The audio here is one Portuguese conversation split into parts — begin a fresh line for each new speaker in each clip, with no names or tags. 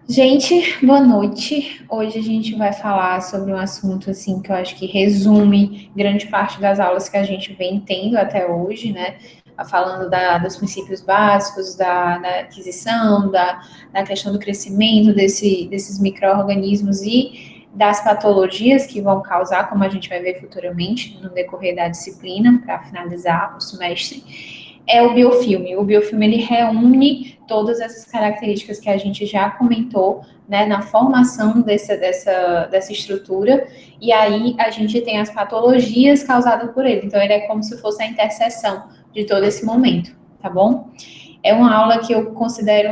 Gente, boa noite. Hoje a gente vai falar sobre um assunto assim que eu acho que resume grande parte das aulas que a gente vem tendo até hoje, né? Falando dos princípios básicos, da aquisição, da questão do crescimento desses micro-organismos e das patologias que vão causar, como a gente vai ver futuramente no decorrer da disciplina, para finalizar o semestre. É o biofilme. O biofilme ele reúne todas essas características que a gente já comentou, né, na formação dessa estrutura, e aí a gente tem as patologias causadas por ele. Então, ele é como se fosse a interseção de todo esse momento, tá bom? É uma aula que eu considero,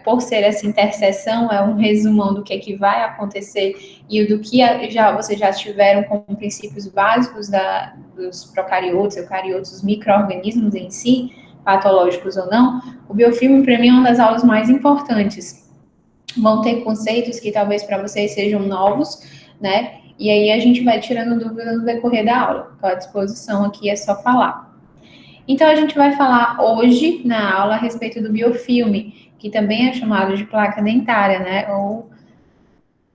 por ser essa interseção, é um resumão do que é que vai acontecer e do que vocês já tiveram como princípios básicos dos procariotos, eucariotos, os micro-organismos em si, patológicos ou não. O biofilme, para mim, é uma das aulas mais importantes. Vão ter conceitos que talvez para vocês sejam novos, né? E aí a gente vai tirando dúvida no decorrer da aula. Estou à disposição aqui, é só falar. Então, a gente vai falar hoje na aula a respeito do biofilme, que também é chamado de placa dentária, né? Ou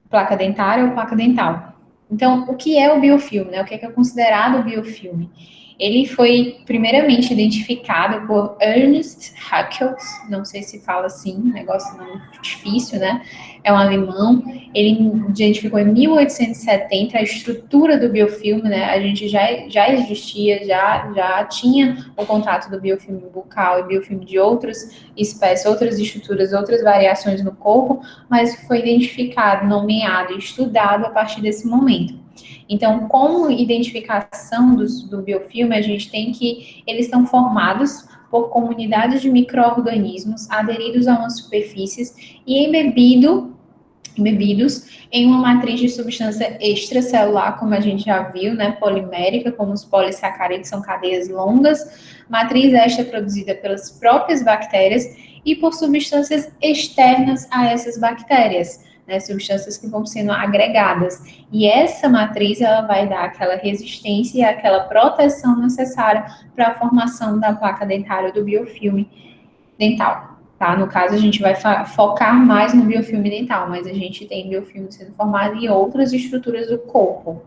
placa dentária ou placa dental. Então, o que é o biofilme, né? O que é considerado o biofilme? Ele foi primeiramente identificado por Ernst Haeckel, não sei se fala assim, negócio não difícil, né? É um alemão. Ele identificou em 1870 a estrutura do biofilme, né? A gente já existia, já tinha o contato do biofilme bucal e biofilme de outras espécies, outras estruturas, outras variações no corpo, mas foi identificado, nomeado e estudado a partir desse momento. Então, como identificação do biofilme, a gente tem que eles estão formados por comunidades de micro-organismos aderidos a umas superfícies e embebidos em uma matriz de substância extracelular, como a gente já viu, né, polimérica, como os polissacarídeos, são cadeias longas, matriz esta produzida pelas próprias bactérias e por substâncias externas a essas bactérias, né, substâncias que vão sendo agregadas. E essa matriz, ela vai dar aquela resistência e aquela proteção necessária para a formação da placa dentária do biofilme dental. Tá? No caso, a gente vai focar mais no biofilme dental, mas a gente tem biofilme sendo formado em outras estruturas do corpo.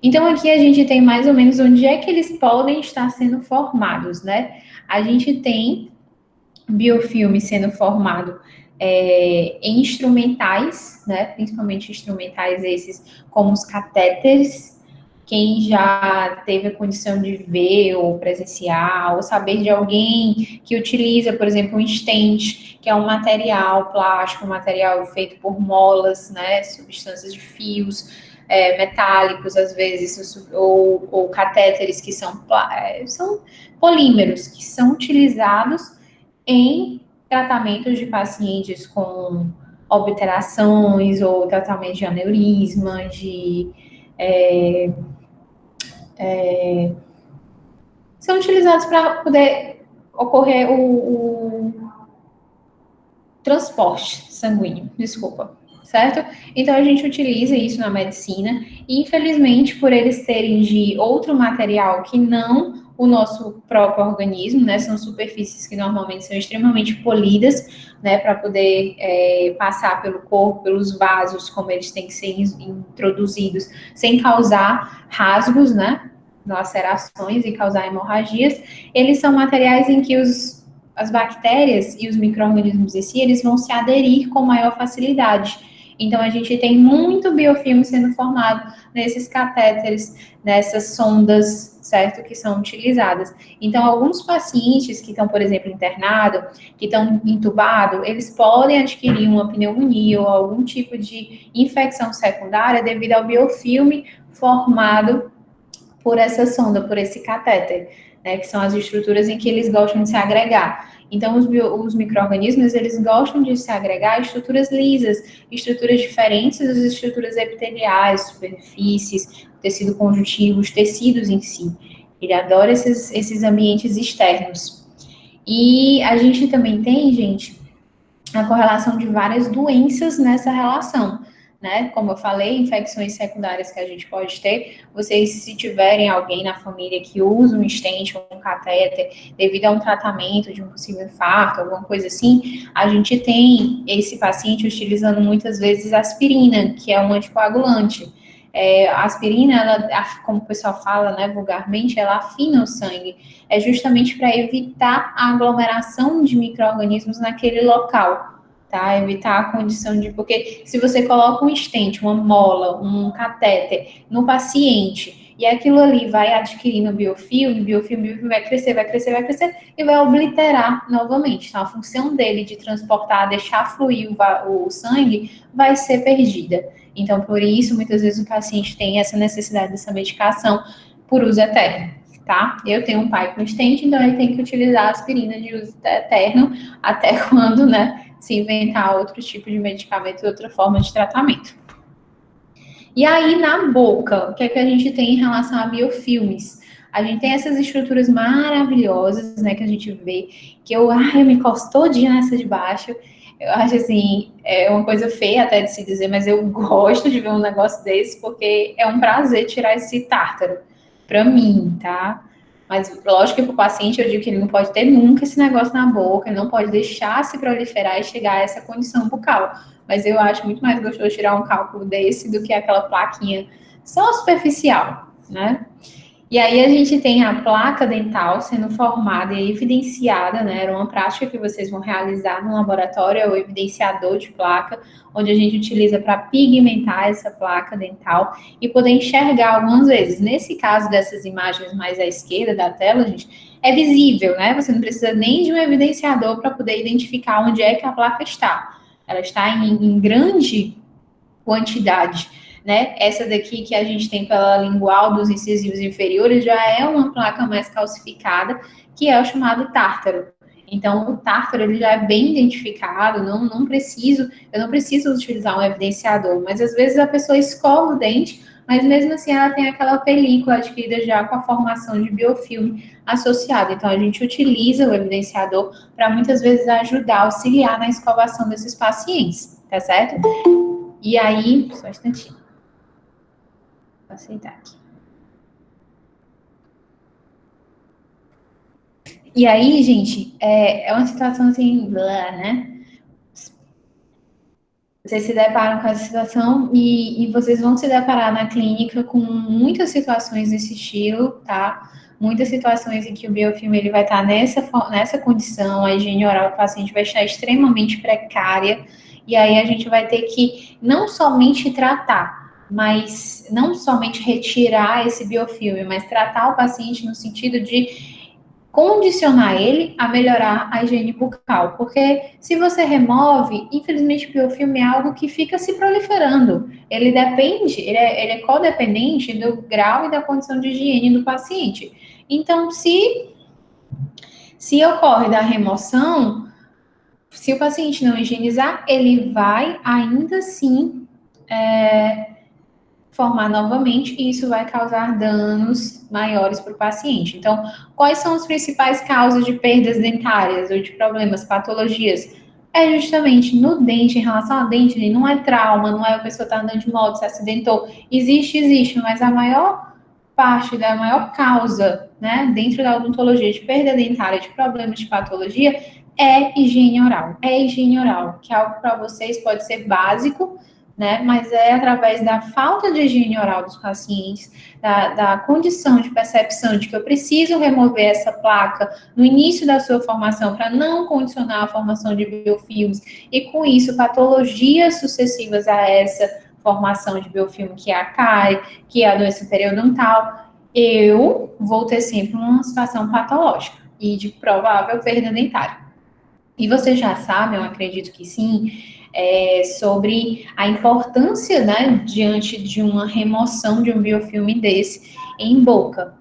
Então, aqui a gente tem mais ou menos onde é que eles podem estar sendo formados, né? A gente tem biofilme sendo formado em instrumentais, né? Principalmente instrumentais esses, como os catéteres. Quem já teve a condição de ver ou presenciar, ou saber de alguém que utiliza, por exemplo, um stent, que é um material plástico, um material feito por molas, né? Substâncias de fios metálicos, às vezes, ou catéteres que são polímeros, que são utilizados em tratamentos de pacientes com obturações ou tratamento de aneurisma, são utilizados para poder ocorrer o transporte sanguíneo, desculpa, certo? Então a gente utiliza isso na medicina e infelizmente por eles terem de outro material que não o nosso próprio organismo, né? São superfícies que normalmente são extremamente polidas, né? Para poder passar pelo corpo, pelos vasos, como eles têm que ser introduzidos, sem causar rasgos, né? Lacerações e causar hemorragias. Eles são materiais em que as bactérias e os micro-organismos em si, eles vão se aderir com maior facilidade. Então, a gente tem muito biofilme sendo formado nesses catéteres, nessas sondas, certo? Que são utilizadas. Então, alguns pacientes que estão, por exemplo, internados, que estão entubados, eles podem adquirir uma pneumonia ou algum tipo de infecção secundária devido ao biofilme formado por essa sonda, por esse catéter, né, que são as estruturas em que eles gostam de se agregar. Então, os micro-organismos, eles gostam de se agregar a estruturas lisas, estruturas diferentes das estruturas epiteliais, superfícies, tecido conjuntivo, os tecidos em si. Ele adora esses ambientes externos. E a gente também tem, gente, a correlação de várias doenças nessa relação, né? Como eu falei, infecções secundárias que a gente pode ter. Vocês, se tiverem alguém na família que usa um stent ou um catéter devido a um tratamento de um possível infarto, alguma coisa assim, a gente tem esse paciente utilizando muitas vezes aspirina, que é um anticoagulante. A aspirina, ela, como o pessoal fala, né, vulgarmente, ela afina o sangue. É justamente para evitar a aglomeração de micro-organismos naquele local, tá? Evitar a condição de... Porque se você coloca um stent, uma mola, um catéter no paciente, e aquilo ali vai adquirindo biofilme vai crescer, vai crescer, vai crescer, e vai obliterar novamente. Então, a função dele de transportar, deixar fluir o sangue, vai ser perdida. Então, por isso, muitas vezes o paciente tem essa necessidade dessa medicação por uso eterno, tá? Eu tenho um pai com stent, então ele tem que utilizar a aspirina de uso eterno até quando, né, se inventar outro tipo de medicamento, outra forma de tratamento. E aí, na boca, o que é que a gente tem em relação a biofilmes? A gente tem essas estruturas maravilhosas, né, que a gente vê, que eu me encosto todinha nessa de baixo. Eu acho, assim, é uma coisa feia até de se dizer, mas eu gosto de ver um negócio desse, porque é um prazer tirar esse tártaro pra mim, tá? Mas, lógico que para o paciente eu digo que ele não pode ter nunca esse negócio na boca, ele não pode deixar se proliferar e chegar a essa condição bucal. Mas eu acho muito mais gostoso tirar um cálculo desse do que aquela plaquinha só superficial, né? E aí a gente tem a placa dental sendo formada e evidenciada, né? Era uma prática que vocês vão realizar no laboratório, é o evidenciador de placa, onde a gente utiliza para pigmentar essa placa dental e poder enxergar algumas vezes. Nesse caso dessas imagens mais à esquerda da tela, gente, é visível, né? Você não precisa nem de um evidenciador para poder identificar onde é que a placa está. Ela está em grande quantidade, né? Essa daqui que a gente tem pela lingual dos incisivos inferiores já é uma placa mais calcificada, que é o chamado tártaro. Então, o tártaro ele já é bem identificado, eu não preciso utilizar um evidenciador, mas às vezes a pessoa escova o dente, mas mesmo assim ela tem aquela película adquirida já com a formação de biofilme associado. Então, a gente utiliza o evidenciador para muitas vezes ajudar, auxiliar na escovação desses pacientes, tá certo? E aí, só um instantinho. Vou aceitar aqui. E aí, gente, é uma situação assim, blá, né? Vocês se deparam com essa situação e vocês vão se deparar na clínica com muitas situações desse estilo, tá? Muitas situações em que o biofilme ele vai estar nessa condição, a higiene oral do paciente vai estar extremamente precária, e aí a gente vai ter que não somente tratar, mas não somente retirar esse biofilme, mas tratar o paciente no sentido de condicionar ele a melhorar a higiene bucal, porque se você remove, infelizmente o biofilme é algo que fica se proliferando, ele depende, ele é codependente do grau e da condição de higiene do paciente. Então, se ocorre da remoção, se o paciente não higienizar, ele vai ainda assim formar novamente e isso vai causar danos maiores para o paciente. Então, quais são as principais causas de perdas dentárias ou de problemas, patologias? É justamente no dente, em relação ao dente, não é trauma, não é a pessoa estar andando de moto, se acidentou. Existe, mas a maior parte da maior causa, né, dentro da odontologia de perda dentária, de problemas de patologia, é higiene oral. É higiene oral, que é algo para vocês pode ser básico, né? Mas é através da falta de higiene oral dos pacientes, da condição de percepção de que eu preciso remover essa placa no início da sua formação para não condicionar a formação de biofilmes e com isso patologias sucessivas a essa formação de biofilme, que é a cárie, que é a doença periodontal, eu vou ter sempre uma situação patológica e de provável perda dentária. E vocês já sabem, eu acredito que sim, sobre a importância, né, diante de uma remoção de um biofilme desse em boca.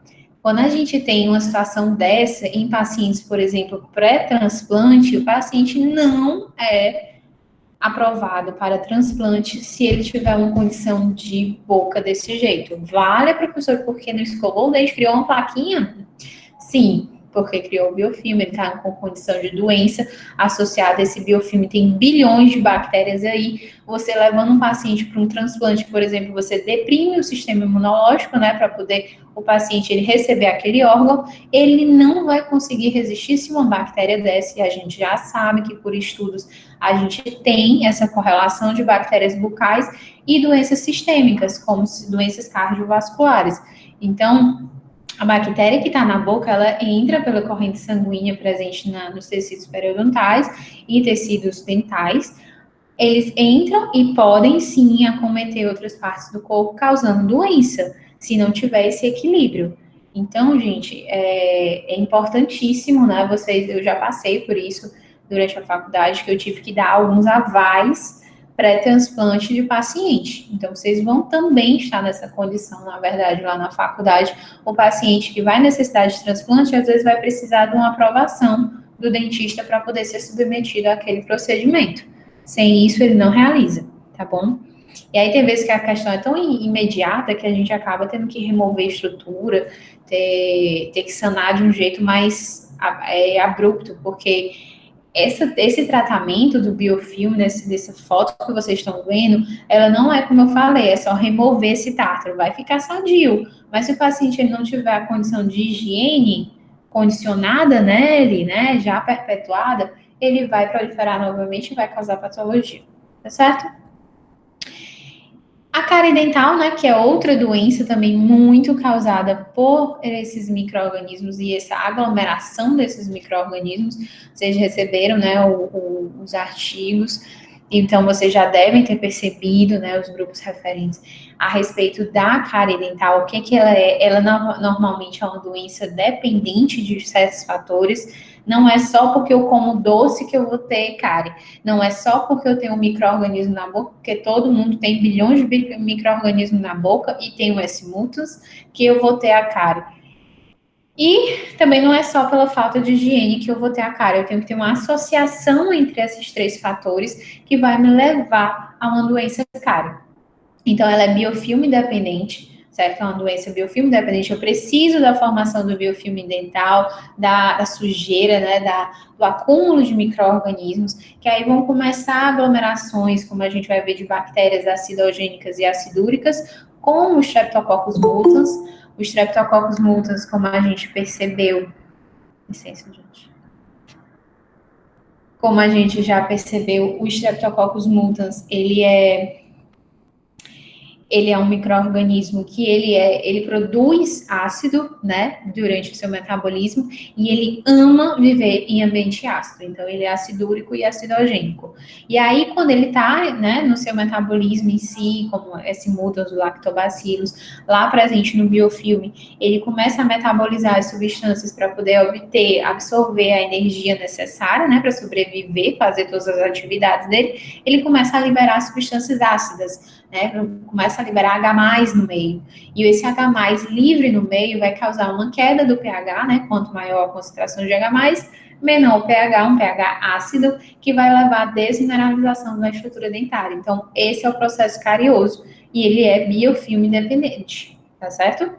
Quando a gente tem uma situação dessa em pacientes, por exemplo, pré-transplante, o paciente não é aprovado para transplante se ele tiver uma condição de boca desse jeito. Vale, professor, porque não escovou o dente, criou uma plaquinha? Sim, porque criou o biofilme, ele está com condição de doença associada a esse biofilme, tem bilhões de bactérias aí. Você levando um paciente para um transplante, por exemplo, você deprime o sistema imunológico, né, para poder o paciente ele receber aquele órgão, ele não vai conseguir resistir se uma bactéria dessa, e a gente já sabe que por estudos a gente tem essa correlação de bactérias bucais e doenças sistêmicas, como doenças cardiovasculares. Então, a bactéria que está na boca, ela entra pela corrente sanguínea presente nos tecidos periodontais e tecidos dentais. Eles entram e podem sim acometer outras partes do corpo, causando doença, se não tiver esse equilíbrio. Então, gente, é importantíssimo, né? Eu já passei por isso durante a faculdade, que eu tive que dar alguns avais pré-transplante de paciente. Então, vocês vão também estar nessa condição, na verdade, lá na faculdade. O paciente que vai necessitar de transplante, às vezes vai precisar de uma aprovação do dentista para poder ser submetido àquele procedimento. Sem isso, ele não realiza, tá bom? E aí tem vezes que a questão é tão imediata que a gente acaba tendo que remover estrutura, ter que sanar de um jeito mais abrupto, porque esse tratamento do biofilme, dessa foto que vocês estão vendo, ela não é como eu falei, é só remover esse tártaro, vai ficar sadio. Mas se o paciente ele não tiver a condição de higiene condicionada nele, né, já perpetuada, ele vai proliferar novamente e vai causar patologia, tá certo? A cárie dental, né, que é outra doença também muito causada por esses micro-organismos e essa aglomeração desses micro-organismos, vocês receberam, né, os artigos, então vocês já devem ter percebido, né, os grupos referentes a respeito da cárie dental, o que ela é? Ela normalmente é uma doença dependente de certos fatores. Não é só porque eu como doce que eu vou ter cárie. Não é só porque eu tenho um micro-organismo na boca, porque todo mundo tem bilhões de micro-organismos na boca e tem o S. mutans, que eu vou ter a cárie. E também não é só pela falta de higiene que eu vou ter a cárie. Eu tenho que ter uma associação entre esses três fatores que vai me levar a uma doença cárie. Então, ela é biofilme dependente, certo? É uma doença biofilme dependente. Eu preciso da formação do biofilme dental, da sujeira, né? Do acúmulo de micro-organismos, que aí vão começar aglomerações, como a gente vai ver, de bactérias acidogênicas e acidúricas, como o Streptococcus mutans. O Streptococcus mutans, como a gente percebeu... Licença, gente. Como a gente já percebeu, o Streptococcus mutans, ele é um micro-organismo que ele produz ácido, né, durante o seu metabolismo, e ele ama viver em ambiente ácido, então ele é acidúrico e acidogênico. E aí, quando ele está, né, no seu metabolismo em si, como esse mutans, o lactobacillus, lá presente no biofilme, ele começa a metabolizar as substâncias para poder absorver a energia necessária, né, para sobreviver, fazer todas as atividades dele, ele começa a liberar substâncias ácidas, né, começa a liberar H+, no meio. E esse H+, livre no meio vai causar uma queda do pH, né, quanto maior a concentração de H+, menor o pH, um pH ácido, que vai levar à desmineralização da estrutura dentária. Então, esse é o processo carioso, e ele é biofilme dependente, tá certo?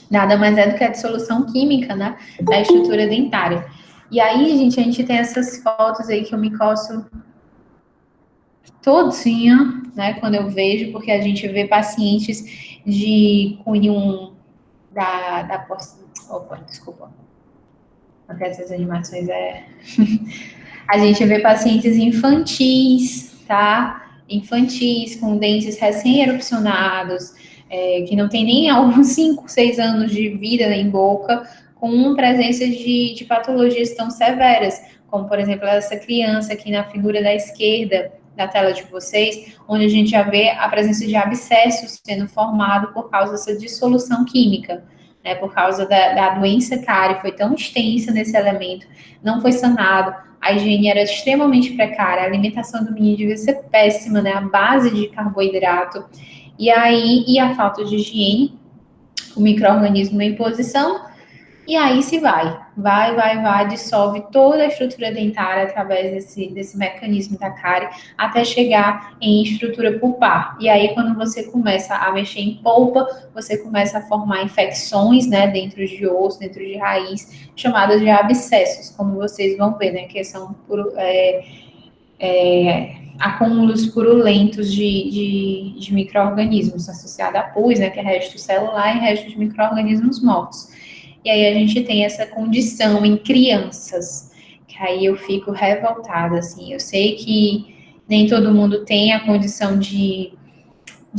Nada mais é do que a dissolução química, né, da estrutura dentária. E aí, gente, a gente tem essas fotos aí que eu me coço todinha, né, quando eu vejo, porque a gente vê pacientes de cunho opa, desculpa, porque essas animações a gente vê pacientes infantis, tá? Infantis, com dentes recém-erupcionados, que não tem nem alguns 5, 6 anos de vida em boca, com presença de patologias tão severas, como, por exemplo, essa criança aqui na figura da esquerda, da tela de vocês, onde a gente já vê a presença de abscessos sendo formado por causa dessa dissolução química, né, por causa da doença cárie, foi tão extensa nesse elemento, não foi sanado, a higiene era extremamente precária, a alimentação do menino devia ser péssima, né, a base de carboidrato, e a falta de higiene, o micro-organismo em posição, E aí se vai, dissolve toda a estrutura dentária através desse mecanismo da cárie até chegar em estrutura pulpar. E aí, quando você começa a mexer em polpa, você começa a formar infecções, né, dentro de osso, dentro de raiz, chamadas de abscessos, como vocês vão ver, né, que são acúmulos purulentos de micro-organismos associados a pus, né, que é resto celular e resto de micro-organismos mortos. E aí a gente tem essa condição em crianças, que aí eu fico revoltada, assim. Eu sei que nem todo mundo tem a condição de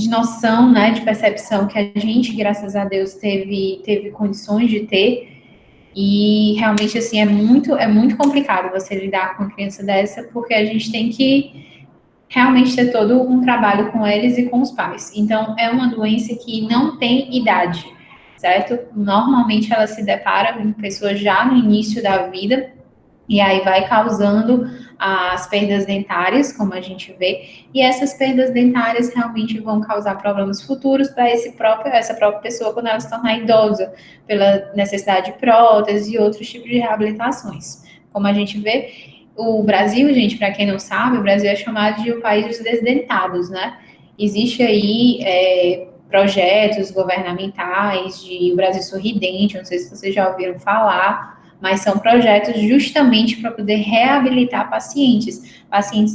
noção, né, de percepção que a gente, graças a Deus, teve condições de ter. E realmente, assim, é muito complicado você lidar com uma criança dessa, porque a gente tem que realmente ter todo um trabalho com eles e com os pais. Então, é uma doença que não tem idade, certo? Normalmente ela se depara com pessoas já no início da vida, e aí vai causando as perdas dentárias, como a gente vê, e essas perdas dentárias realmente vão causar problemas futuros para essa própria pessoa quando ela se tornar idosa, pela necessidade de prótese e outros tipos de reabilitações. Como a gente vê, o Brasil, gente, para quem não sabe, o Brasil é chamado de o país dos desdentados, né? Existe aí projetos governamentais de o Brasil Sorridente, não sei se vocês já ouviram falar, mas são projetos justamente para poder reabilitar pacientes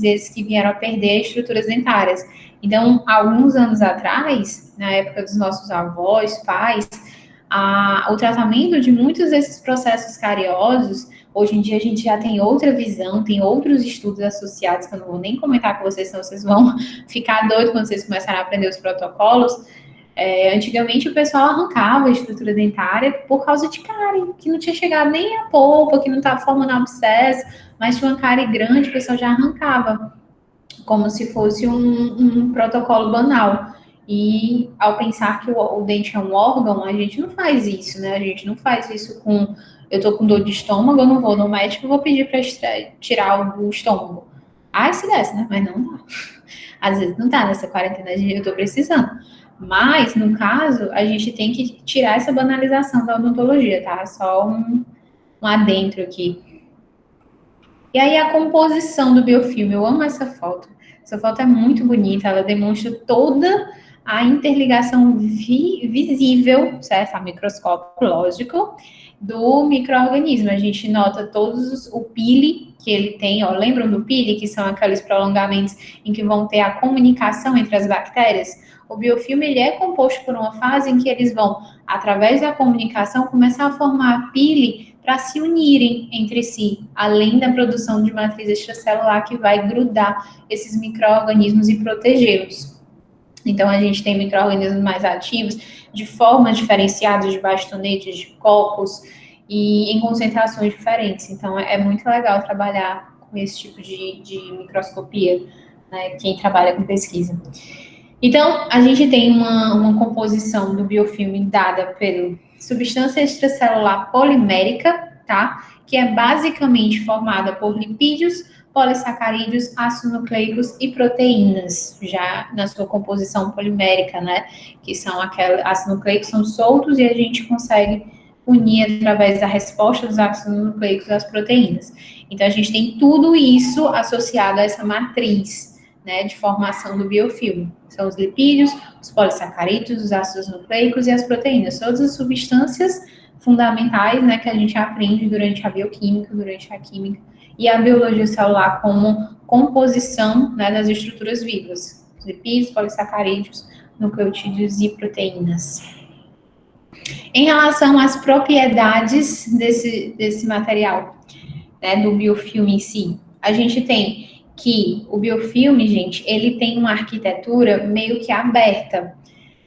esses que vieram a perder estruturas dentárias. Então, alguns anos atrás, na época dos nossos avós, pais, o tratamento de muitos desses processos cariosos, hoje em dia a gente já tem outra visão, tem outros estudos associados, que eu não vou nem comentar com vocês, senão vocês vão ficar doidos quando vocês começarem a aprender os protocolos. Antigamente o pessoal arrancava a estrutura dentária por causa de cárie, que não tinha chegado nem a polpa, que não estava formando abscesso, mas tinha uma cárie grande, o pessoal já arrancava, como se fosse um protocolo banal. E ao pensar que o dente é um órgão, a gente não faz isso, né? A gente não faz isso com. Eu tô com dor de estômago, eu não vou no médico, eu vou pedir para tirar o estômago. Ah, se desce, né? Mas não dá. Às vezes não dá nessa quarentena, eu tô precisando. Mas, no caso, a gente tem que tirar essa banalização da odontologia, tá? Só um adentro aqui. E aí a composição do biofilme, eu amo essa foto. Essa foto é muito bonita, ela demonstra toda a interligação visível, certo? A microscópio, lógico, do micro-organismo. A gente nota o pili que ele tem, ó, lembram do pili, que são aqueles prolongamentos em que vão ter a comunicação entre as bactérias? O biofilme, ele é composto por uma fase em que eles vão, através da comunicação, começar a formar a pili para se unirem entre si, além da produção de matriz extracelular que vai grudar esses micro-organismos e protegê-los. Então, a gente tem micro-organismos mais ativos, de formas diferenciadas, de bastonetes, de copos, e em concentrações diferentes. Então, é muito legal trabalhar com esse tipo de microscopia, né, quem trabalha com pesquisa. Então, a gente tem uma composição do biofilme dada pela substância extracelular polimérica, tá? Que é basicamente formada por lipídios, polissacarídeos, ácidos nucleicos e proteínas, já na sua composição polimérica, né? Que são aqueles ácidos nucleicos são soltos e a gente consegue unir através da resposta dos ácidos nucleicos às proteínas. Então, a gente tem tudo isso associado a essa matriz, né, de formação do biofilme. São os lipídios, os polissacarídeos, os ácidos nucleicos e as proteínas. Todas as substâncias fundamentais, né, que a gente aprende durante a bioquímica, durante a química e a biologia celular como composição, né, das estruturas vivas. Os lipídios, polissacarídeos, nucleotídeos e proteínas. Em relação às propriedades desse material, né, do biofilme em si, a gente tem que o biofilme, gente, ele tem uma arquitetura meio que aberta,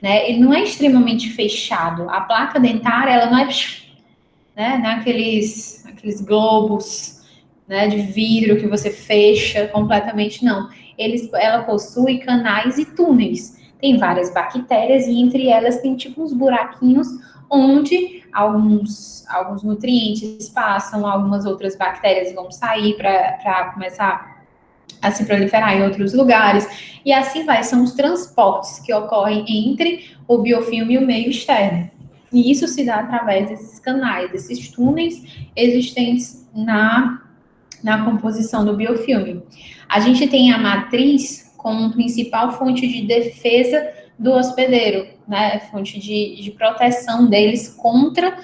né? Ele não é extremamente fechado. A placa dentária, ela não é, né, aqueles globos, né, de vidro que você fecha completamente, não. Ela possui canais e túneis. Tem várias bactérias e entre elas tem tipo uns buraquinhos onde alguns nutrientes passam, algumas outras bactérias vão sair para começar a se proliferar em outros lugares, e assim vai. São os transportes que ocorrem entre o biofilme e o meio externo. E isso se dá através desses canais, desses túneis existentes na composição do biofilme. A gente tem a matriz como principal fonte de defesa do hospedeiro, né? Fonte de proteção deles contra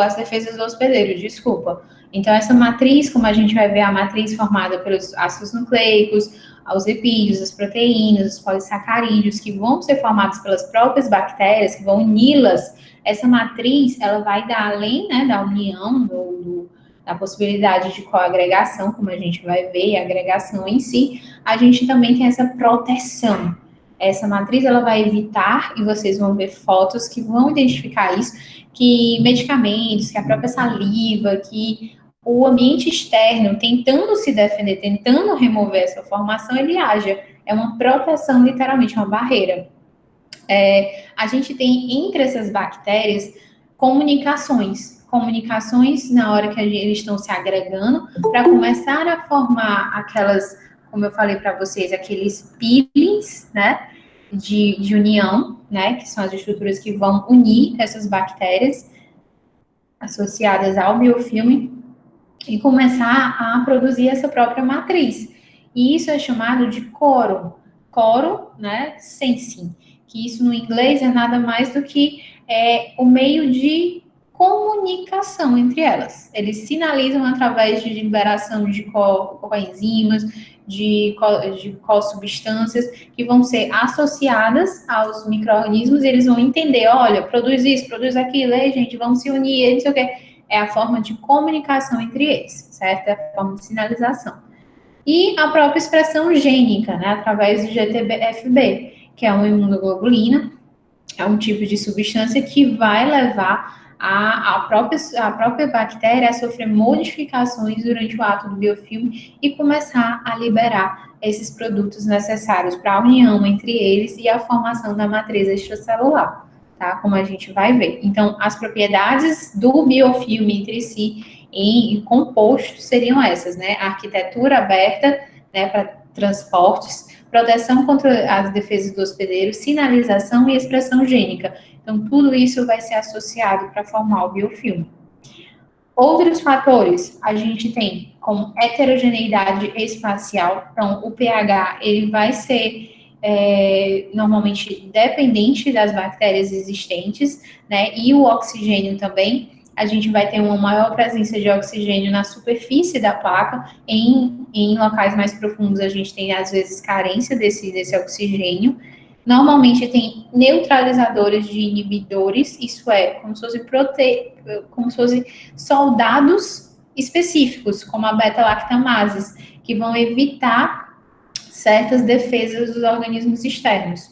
as defesas do hospedeiro, desculpa. Então, essa matriz, como a gente vai ver, a matriz formada pelos ácidos nucleicos, os lipídios, as proteínas, os polissacarídeos, que vão ser formados pelas próprias bactérias, que vão uni-las, essa matriz, ela vai dar, além, né, da união, da possibilidade de coagregação, como a gente vai ver, a agregação em si, a gente também tem essa proteção. Essa matriz, ela vai evitar, e vocês vão ver fotos que vão identificar isso, que medicamentos, que a própria saliva, que o ambiente externo tentando se defender, tentando remover essa formação, ele haja. É uma proteção, literalmente, uma barreira. A gente tem entre essas bactérias comunicações na hora que eles estão se agregando para começar a formar aquelas, como eu falei para vocês, aqueles peelings, né, de união, né, que são as estruturas que vão unir essas bactérias associadas ao biofilme e começar a produzir essa própria matriz. E isso é chamado de coro, né, sensing, que isso no inglês é nada mais do que o meio de comunicação entre elas. Eles sinalizam através de liberação de coenzimas, de co-substâncias que vão ser associadas aos micro-organismos e eles vão entender, olha, produz isso, produz aquilo, aí, gente, vamos se unir, não sei o quê. É a forma de comunicação entre eles, certo? É a forma de sinalização. E a própria expressão gênica, né, através do GTFB, que é uma imunoglobulina, é um tipo de substância que vai levar a própria bactéria a sofrer modificações durante o ato do biofilme e começar a liberar esses produtos necessários para a união entre eles e a formação da matriz extracelular, tá? Como a gente vai ver. Então, as propriedades do biofilme entre si em composto seriam essas, né? Arquitetura aberta, né, para transportes, proteção contra as defesas do hospedeiro, sinalização e expressão gênica. Então, tudo isso vai ser associado para formar o biofilme. Outros fatores a gente tem como heterogeneidade espacial. Então, o pH ele vai ser normalmente dependente das bactérias existentes, né? E o oxigênio também. A gente vai ter uma maior presença de oxigênio na superfície da placa. Em locais mais profundos, a gente tem, às vezes, carência desse oxigênio. Normalmente tem neutralizadores de inibidores, isso é, como se fossem soldados específicos, como a beta-lactamases, que vão evitar certas defesas dos organismos externos.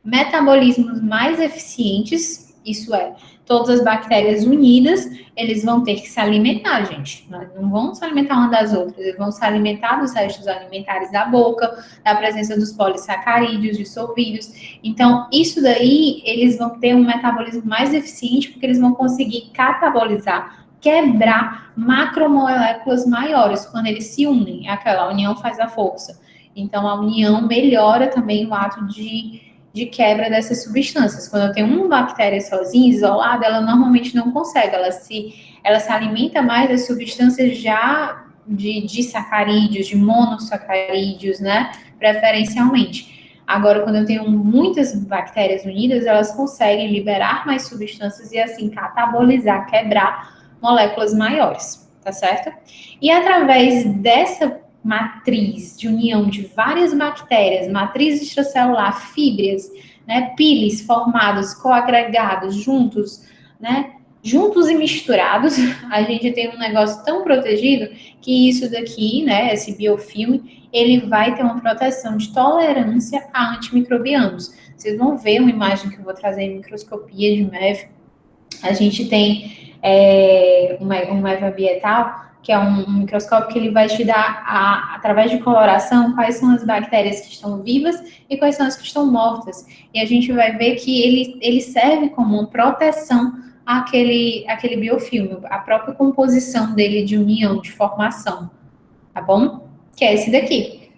Metabolismos mais eficientes, isso é, todas as bactérias unidas, eles vão ter que se alimentar, gente. Não vão se alimentar uma das outras, eles vão se alimentar dos restos alimentares da boca, da presença dos polissacarídeos dissolvidos. Então, isso daí, eles vão ter um metabolismo mais eficiente, porque eles vão conseguir catabolizar, quebrar macromoléculas maiores, quando eles se unem. Aquela união faz a força. Então, a união melhora também o ato de quebra dessas substâncias. Quando eu tenho uma bactéria sozinha, isolada, ela normalmente não consegue, ela se alimenta mais das substâncias já de sacarídeos, de monossacarídeos, né, preferencialmente. Agora, quando eu tenho muitas bactérias unidas, elas conseguem liberar mais substâncias e assim catabolizar, quebrar moléculas maiores, tá certo? E através dessa matriz de união de várias bactérias, matriz extracelular, fíbrias, né, piles formados, coagregados, juntos, né, juntos e misturados, a gente tem um negócio tão protegido que isso daqui, né, esse biofilme, ele vai ter uma proteção de tolerância a antimicrobianos. Vocês vão ver uma imagem que eu vou trazer em microscopia de MEV. A gente tem um MEV ambiental, que é um microscópio que ele vai te dar, através de coloração, quais são as bactérias que estão vivas e quais são as que estão mortas. E a gente vai ver que ele serve como uma proteção àquele biofilme, a própria composição dele de união, de formação, tá bom? Que é esse daqui.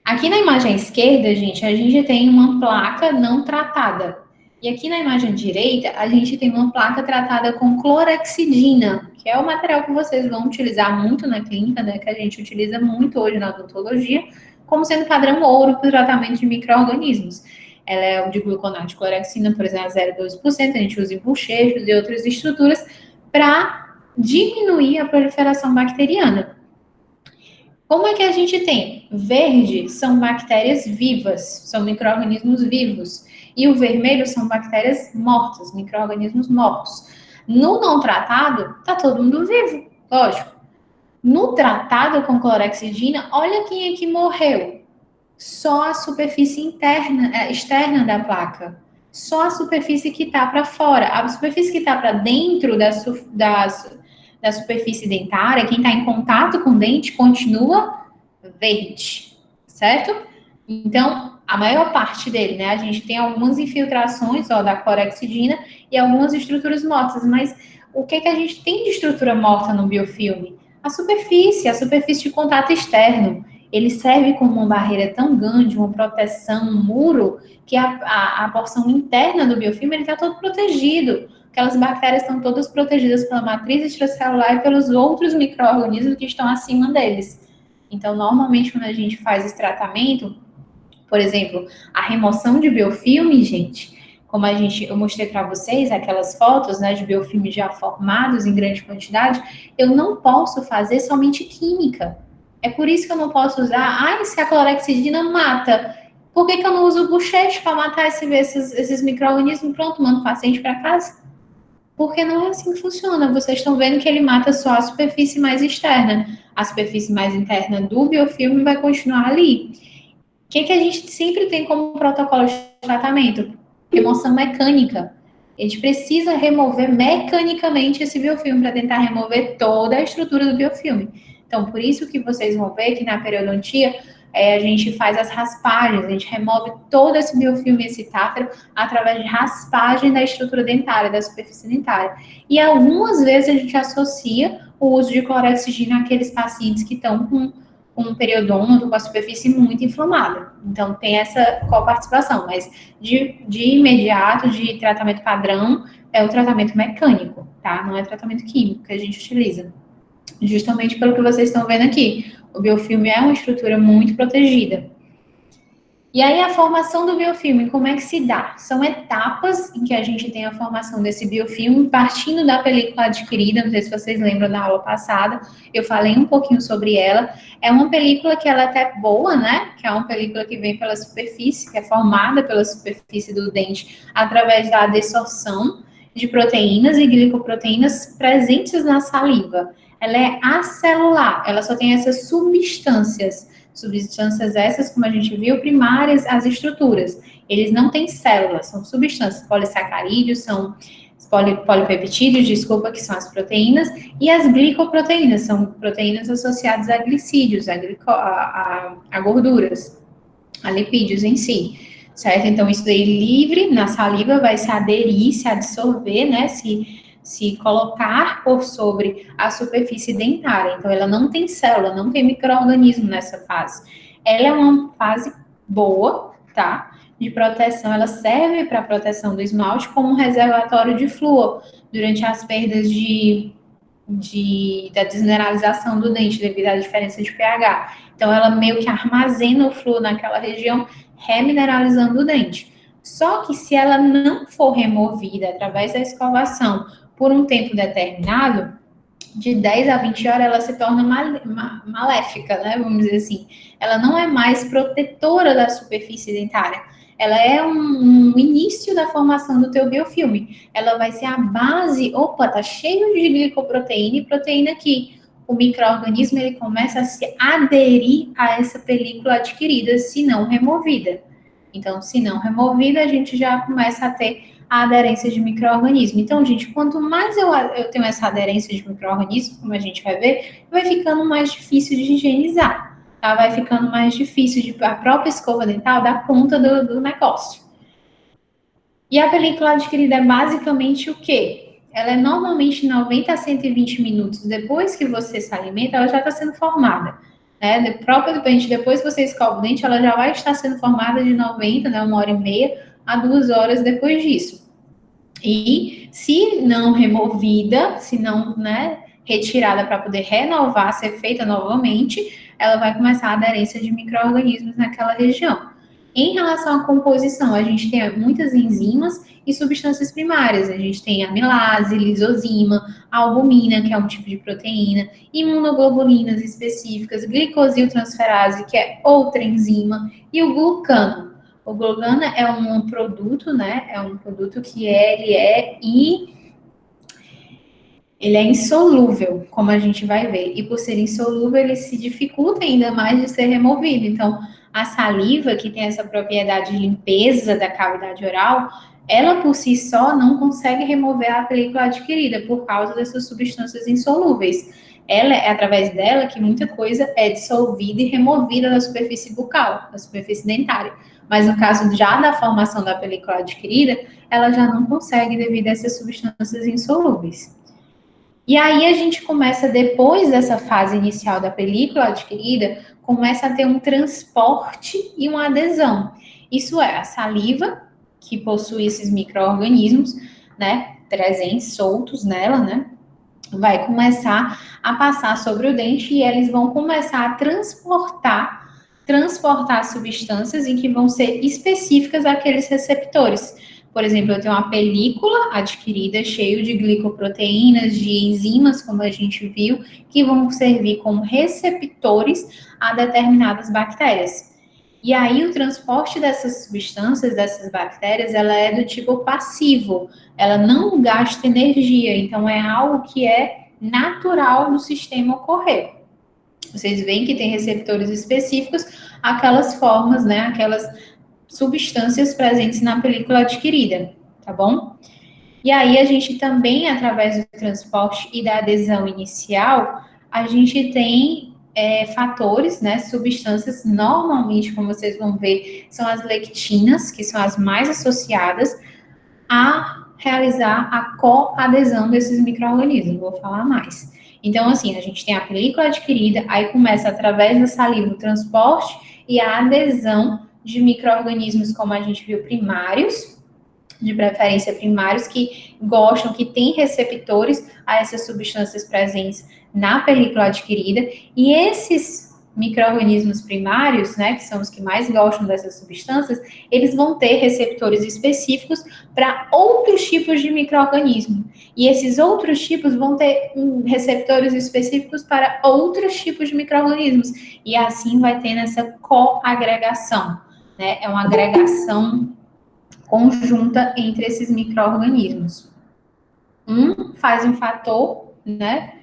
Aqui na imagem esquerda, gente, a gente tem uma placa não tratada. E aqui na imagem direita, a gente tem uma placa tratada com clorexidina, que é o material que vocês vão utilizar muito na clínica, né, que a gente utiliza muito hoje na odontologia, como sendo padrão ouro para o tratamento de micro-organismos. Ela é o de gluconato de clorexina, por exemplo, 0,2%, a gente usa em bochechos e outras estruturas para diminuir a proliferação bacteriana. Como é que a gente tem? Verde são bactérias vivas, são micro-organismos vivos. E o vermelho são bactérias mortas, micro-organismos mortos. No não tratado, tá todo mundo vivo, lógico. No tratado com clorexidina, olha quem é que morreu. Só a superfície externa da placa. Só a superfície que está para fora. A superfície que está para dentro da superfície dentária, quem está em contato com o dente, continua verde, certo? Então, a maior parte dele, né? A gente tem algumas infiltrações, ó, da clorexidina e algumas estruturas mortas, mas o que a gente tem de estrutura morta no biofilme? A superfície de contato externo. Ele serve como uma barreira tão grande, uma proteção, um muro, que a porção interna do biofilme está todo protegido. Aquelas bactérias estão todas protegidas pela matriz extracelular e pelos outros micro-organismos que estão acima deles. Então, normalmente, quando a gente faz esse tratamento, por exemplo, a remoção de biofilme, gente, como eu mostrei para vocês, aquelas fotos, né, de biofilmes já formados em grande quantidade, eu não posso fazer somente química. É por isso que eu não posso usar, se a clorexidina mata, por que eu não uso o bochecho para matar esses micro-organismos? Pronto, mando o paciente para casa. Porque não é assim que funciona. Vocês estão vendo que ele mata só a superfície mais externa. A superfície mais interna do biofilme vai continuar ali. O que a gente sempre tem como protocolo de tratamento? Remoção mecânica. A gente precisa remover mecanicamente esse biofilme para tentar remover toda a estrutura do biofilme. Então, por isso que vocês vão ver que na periodontia a gente faz as raspagens, a gente remove todo esse biofilme, esse tártaro, através de raspagem da estrutura dentária, da superfície dentária. E algumas vezes a gente associa o uso de clorexidina àqueles pacientes que estão com um periodonto, com a superfície muito inflamada. Então, tem essa coparticipação, mas de imediato, de tratamento padrão, é o tratamento mecânico, tá? Não é tratamento químico que a gente utiliza. Justamente pelo que vocês estão vendo aqui. O biofilme é uma estrutura muito protegida. E aí, a formação do biofilme, como é que se dá? São etapas em que a gente tem a formação desse biofilme, partindo da película adquirida, não sei se vocês lembram da aula passada, eu falei um pouquinho sobre ela. É uma película que ela é até boa, né? Que é uma película que vem pela superfície, que é formada pela superfície do dente, através da adsorção de proteínas e glicoproteínas presentes na saliva. Ela é acelular, ela só tem essas substâncias essas, como a gente viu, primárias às estruturas. Eles não têm células, são substâncias, polissacarídeos, são polipeptídeos, desculpa, que são as proteínas, e as glicoproteínas, são proteínas associadas a glicídios, a gorduras, a lipídios em si, certo? Então, isso daí livre na saliva vai se aderir, se absorver, né, se colocar por sobre a superfície dentária. Então, ela não tem célula, não tem micro-organismo nessa fase. Ela é uma fase boa, tá? De proteção, ela serve para a proteção do esmalte como um reservatório de flúor durante as perdas da desmineralização do dente devido à diferença de pH. Então, ela meio que armazena o flúor naquela região, remineralizando o dente. Só que se ela não for removida através da escovação por um tempo determinado, de 10 a 20 horas, ela se torna maléfica, né? Vamos dizer assim. Ela não é mais protetora da superfície dentária. Ela é um início da formação do teu biofilme. Ela vai ser a base, tá cheio de glicoproteína e proteína aqui. O micro-organismo, ele começa a se aderir a essa película adquirida, se não removida. Então, se não removida, a gente já começa a ter a aderência de micro-organismo. Então, gente, quanto mais eu tenho essa aderência de micro-organismo, como a gente vai ver, vai ficando mais difícil de higienizar, tá? Vai ficando mais difícil a própria escova dental dar conta do negócio. E a película adquirida é basicamente o quê? Ela é normalmente 90 a 120 minutos depois que você se alimenta, ela já está sendo formada. Né? Próprio dente, depois que você escova o dente, ela já vai estar sendo formada de 90, né, 1 hora e meia, a 2 horas depois disso. E se não removida, se não, né, retirada para poder renovar, ser feita novamente, ela vai começar a aderência de micro-organismos naquela região. Em relação à composição, a gente tem muitas enzimas e substâncias primárias. A gente tem amilase, lisozima, albumina, que é um tipo de proteína, imunoglobulinas específicas, glicosiltransferase, que é outra enzima, e o glucano. O glucano é um produto, né? É um produto que ele é insolúvel, como a gente vai ver. E por ser insolúvel, ele se dificulta ainda mais de ser removido. Então, a saliva, que tem essa propriedade de limpeza da cavidade oral, ela por si só não consegue remover a película adquirida por causa dessas substâncias insolúveis. Ela é através dela que muita coisa é dissolvida e removida da superfície bucal, da superfície dentária. Mas no caso já da formação da película adquirida, ela já não consegue devido a essas substâncias insolúveis. E aí a gente começa, depois dessa fase inicial da película adquirida, começa a ter um transporte e uma adesão. Isso é, a saliva, que possui esses micro-organismos, né, presentes, soltos nela, né, vai começar a passar sobre o dente e eles vão começar a transportar substâncias em que vão ser específicas àqueles receptores. Por exemplo, eu tenho uma película adquirida cheia de glicoproteínas, de enzimas, como a gente viu, que vão servir como receptores a determinadas bactérias. E aí o transporte dessas substâncias, dessas bactérias, ela é do tipo passivo, ela não gasta energia, então é algo que é natural do sistema ocorrer. Vocês veem que tem receptores específicos, aquelas formas, né, aquelas substâncias presentes na película adquirida, tá bom? E aí a gente também, através do transporte e da adesão inicial, a gente tem fatores, né, substâncias, normalmente, como vocês vão ver, são as lectinas, que são as mais associadas a realizar a coadesão desses micro-organismos, vou falar mais. Então, assim, a gente tem a película adquirida, aí começa através da saliva o transporte e a adesão de micro-organismos, como a gente viu, primários, de preferência primários, que gostam, que têm receptores a essas substâncias presentes na película adquirida, e esses micro-organismos primários, né, que são os que mais gostam dessas substâncias, eles vão ter receptores específicos para outros tipos de micro-organismo. E esses outros tipos vão ter receptores específicos para outros tipos de micro-organismos. E assim vai tendo essa coagregação, né? É uma agregação conjunta entre esses micro-organismos. Um faz um fator, né,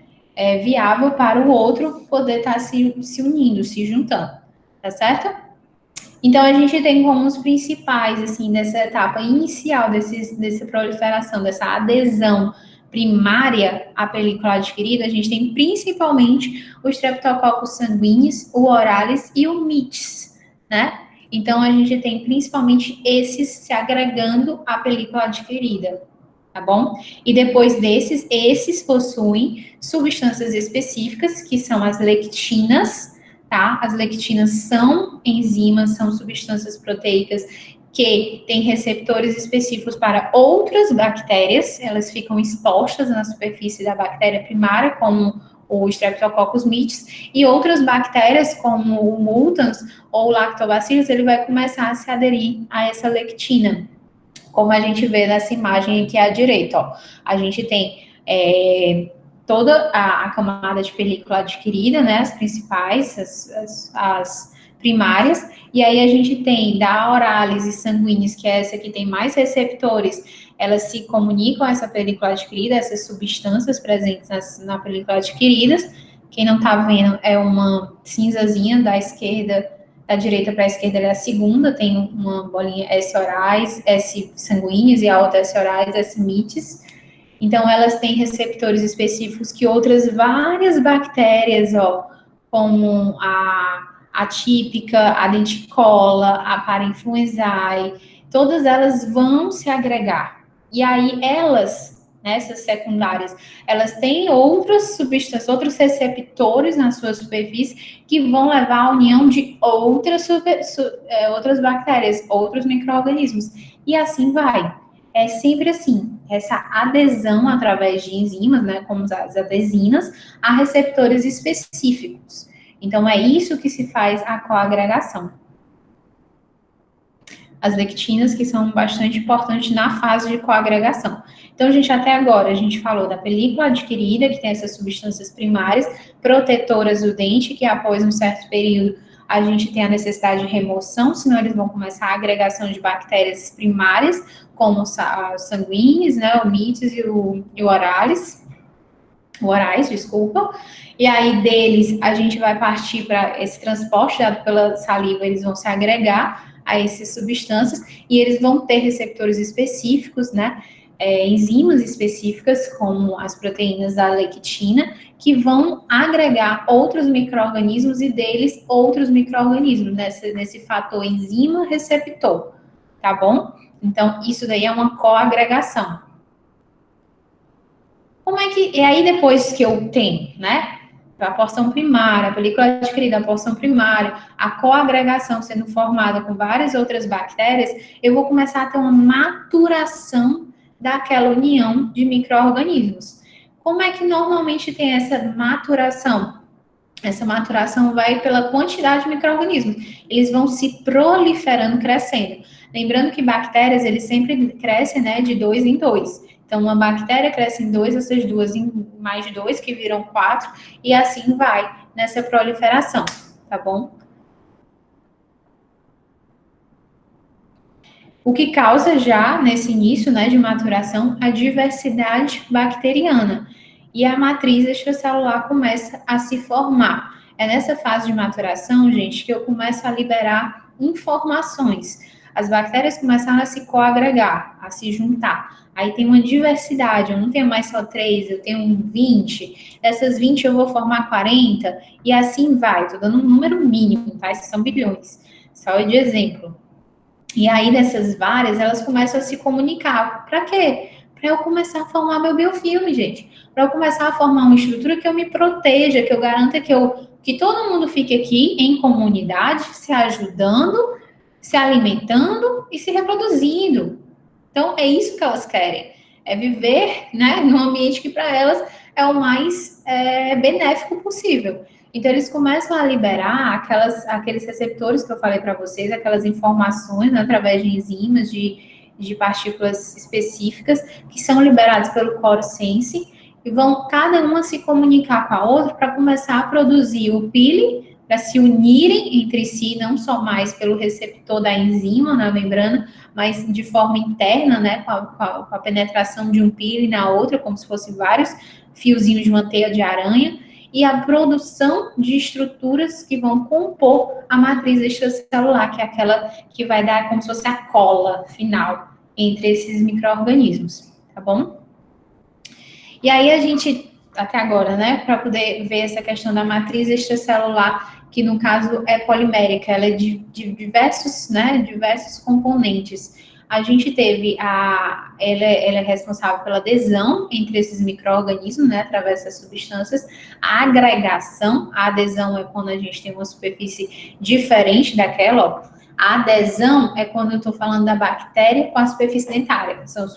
viável para o outro poder estar se unindo, se juntando, tá certo? Então, a gente tem como os principais, assim, dessa etapa inicial dessa proliferação, dessa adesão primária à película adquirida, a gente tem principalmente o Streptococcus sanguinis, o Oralis e o Mites, né? Então, a gente tem principalmente esses se agregando à película adquirida, tá bom? E depois desses, esses possuem substâncias específicas, que são as lectinas, tá? As lectinas são enzimas, são substâncias proteicas que têm receptores específicos para outras bactérias, elas ficam expostas na superfície da bactéria primária, como o Streptococcus mites, e outras bactérias, como o Multans ou o Lactobacillus, ele vai começar a se aderir a essa lectina, como a gente vê nessa imagem aqui à direita, ó. A gente tem toda a camada de película adquirida, né, as principais, as primárias, e aí a gente tem da Oralis e sanguíneos, que é essa que tem mais receptores, elas se comunicam a essa película adquirida, essas substâncias presentes na película adquiridas. Quem não tá vendo é uma cinzazinha da direita para a esquerda é a segunda, tem uma bolinha S orais, S sanguíneos e a outra S orais, S mites. Então, elas têm receptores específicos que outras várias bactérias, ó, como a atípica, a denticola, a parainfluenzae, todas elas vão se agregar. E aí, elas né, essas secundárias, elas têm outras substâncias, outros receptores na sua superfície que vão levar à união de outras bactérias, outros micro-organismos. E assim vai. É sempre assim, essa adesão através de enzimas, né, como as adesinas, a receptores específicos. Então, é isso que se faz a coagregação. As lectinas, que são bastante importantes na fase de coagregação. Então, gente, até agora, a gente falou da película adquirida, que tem essas substâncias primárias, protetoras do dente, que após um certo período a gente tem a necessidade de remoção, senão eles vão começar a agregação de bactérias primárias, como os sanguíneos, né, o mites e o orais, desculpa. E aí deles a gente vai partir para esse transporte dado pela saliva, eles vão se agregar a essas substâncias e eles vão ter receptores específicos, né? Enzimas específicas, como as proteínas da lectina, que vão agregar outros micro-organismos e deles outros micro-organismos, nesse fator enzima-receptor, tá bom? Então, isso daí é uma coagregação. Como é que. E aí, depois que eu tenho, né? A porção primária, a película adquirida, a porção primária, a coagregação sendo formada com várias outras bactérias, eu vou começar a ter uma maturação daquela união de micro-organismos. Como é que normalmente tem essa maturação? Essa maturação vai pela quantidade de micro-organismos. Eles vão se proliferando, crescendo. Lembrando que bactérias, eles sempre crescem, né, de 2 em 2. Então, uma bactéria cresce em 2, essas duas em mais de 2, que viram 4, e assim vai nessa proliferação, tá bom? O que causa já, nesse início, né, de maturação, a diversidade bacteriana. E a matriz extracelular começa a se formar. É nessa fase de maturação, gente, que eu começo a liberar informações. As bactérias começaram a se coagregar, a se juntar. Aí tem uma diversidade, eu não tenho mais só 3, eu tenho 20. Dessas 20 eu vou formar 40, e assim vai. Estou dando um número mínimo, tá? Esses são bilhões. Só de exemplo. E aí, dessas várias, elas começam a se comunicar. Para quê? Para eu começar a formar meu biofilme, gente. Para eu começar a formar uma estrutura que eu me proteja, que eu garanta que todo mundo fique aqui em comunidade, se ajudando, se alimentando e se reproduzindo. Então, é isso que elas querem. É viver, né, num ambiente que para elas é o mais benéfico possível. Então, eles começam a liberar aqueles receptores que eu falei para vocês, aquelas informações, né, através de enzimas, de partículas específicas, que são liberadas pelo Core-Sense, e vão cada uma se comunicar com a outra para começar a produzir o pili, para se unirem entre si, não só mais pelo receptor da enzima na membrana, mas de forma interna, né, com a penetração de um pili na outra, como se fossem vários fiozinhos de uma teia de aranha, e a produção de estruturas que vão compor a matriz extracelular, que é aquela que vai dar como se fosse a cola final entre esses micro-organismos, tá bom? E aí a gente, até agora, né, para poder ver essa questão da matriz extracelular, que no caso é polimérica, ela é de diversos componentes. A gente teve ela é responsável pela adesão entre esses micro-organismos, né, através dessas substâncias. A agregação, a adesão é quando a gente tem uma superfície diferente daquela, ó. A adesão é quando eu estou falando da bactéria com a superfície dentária, são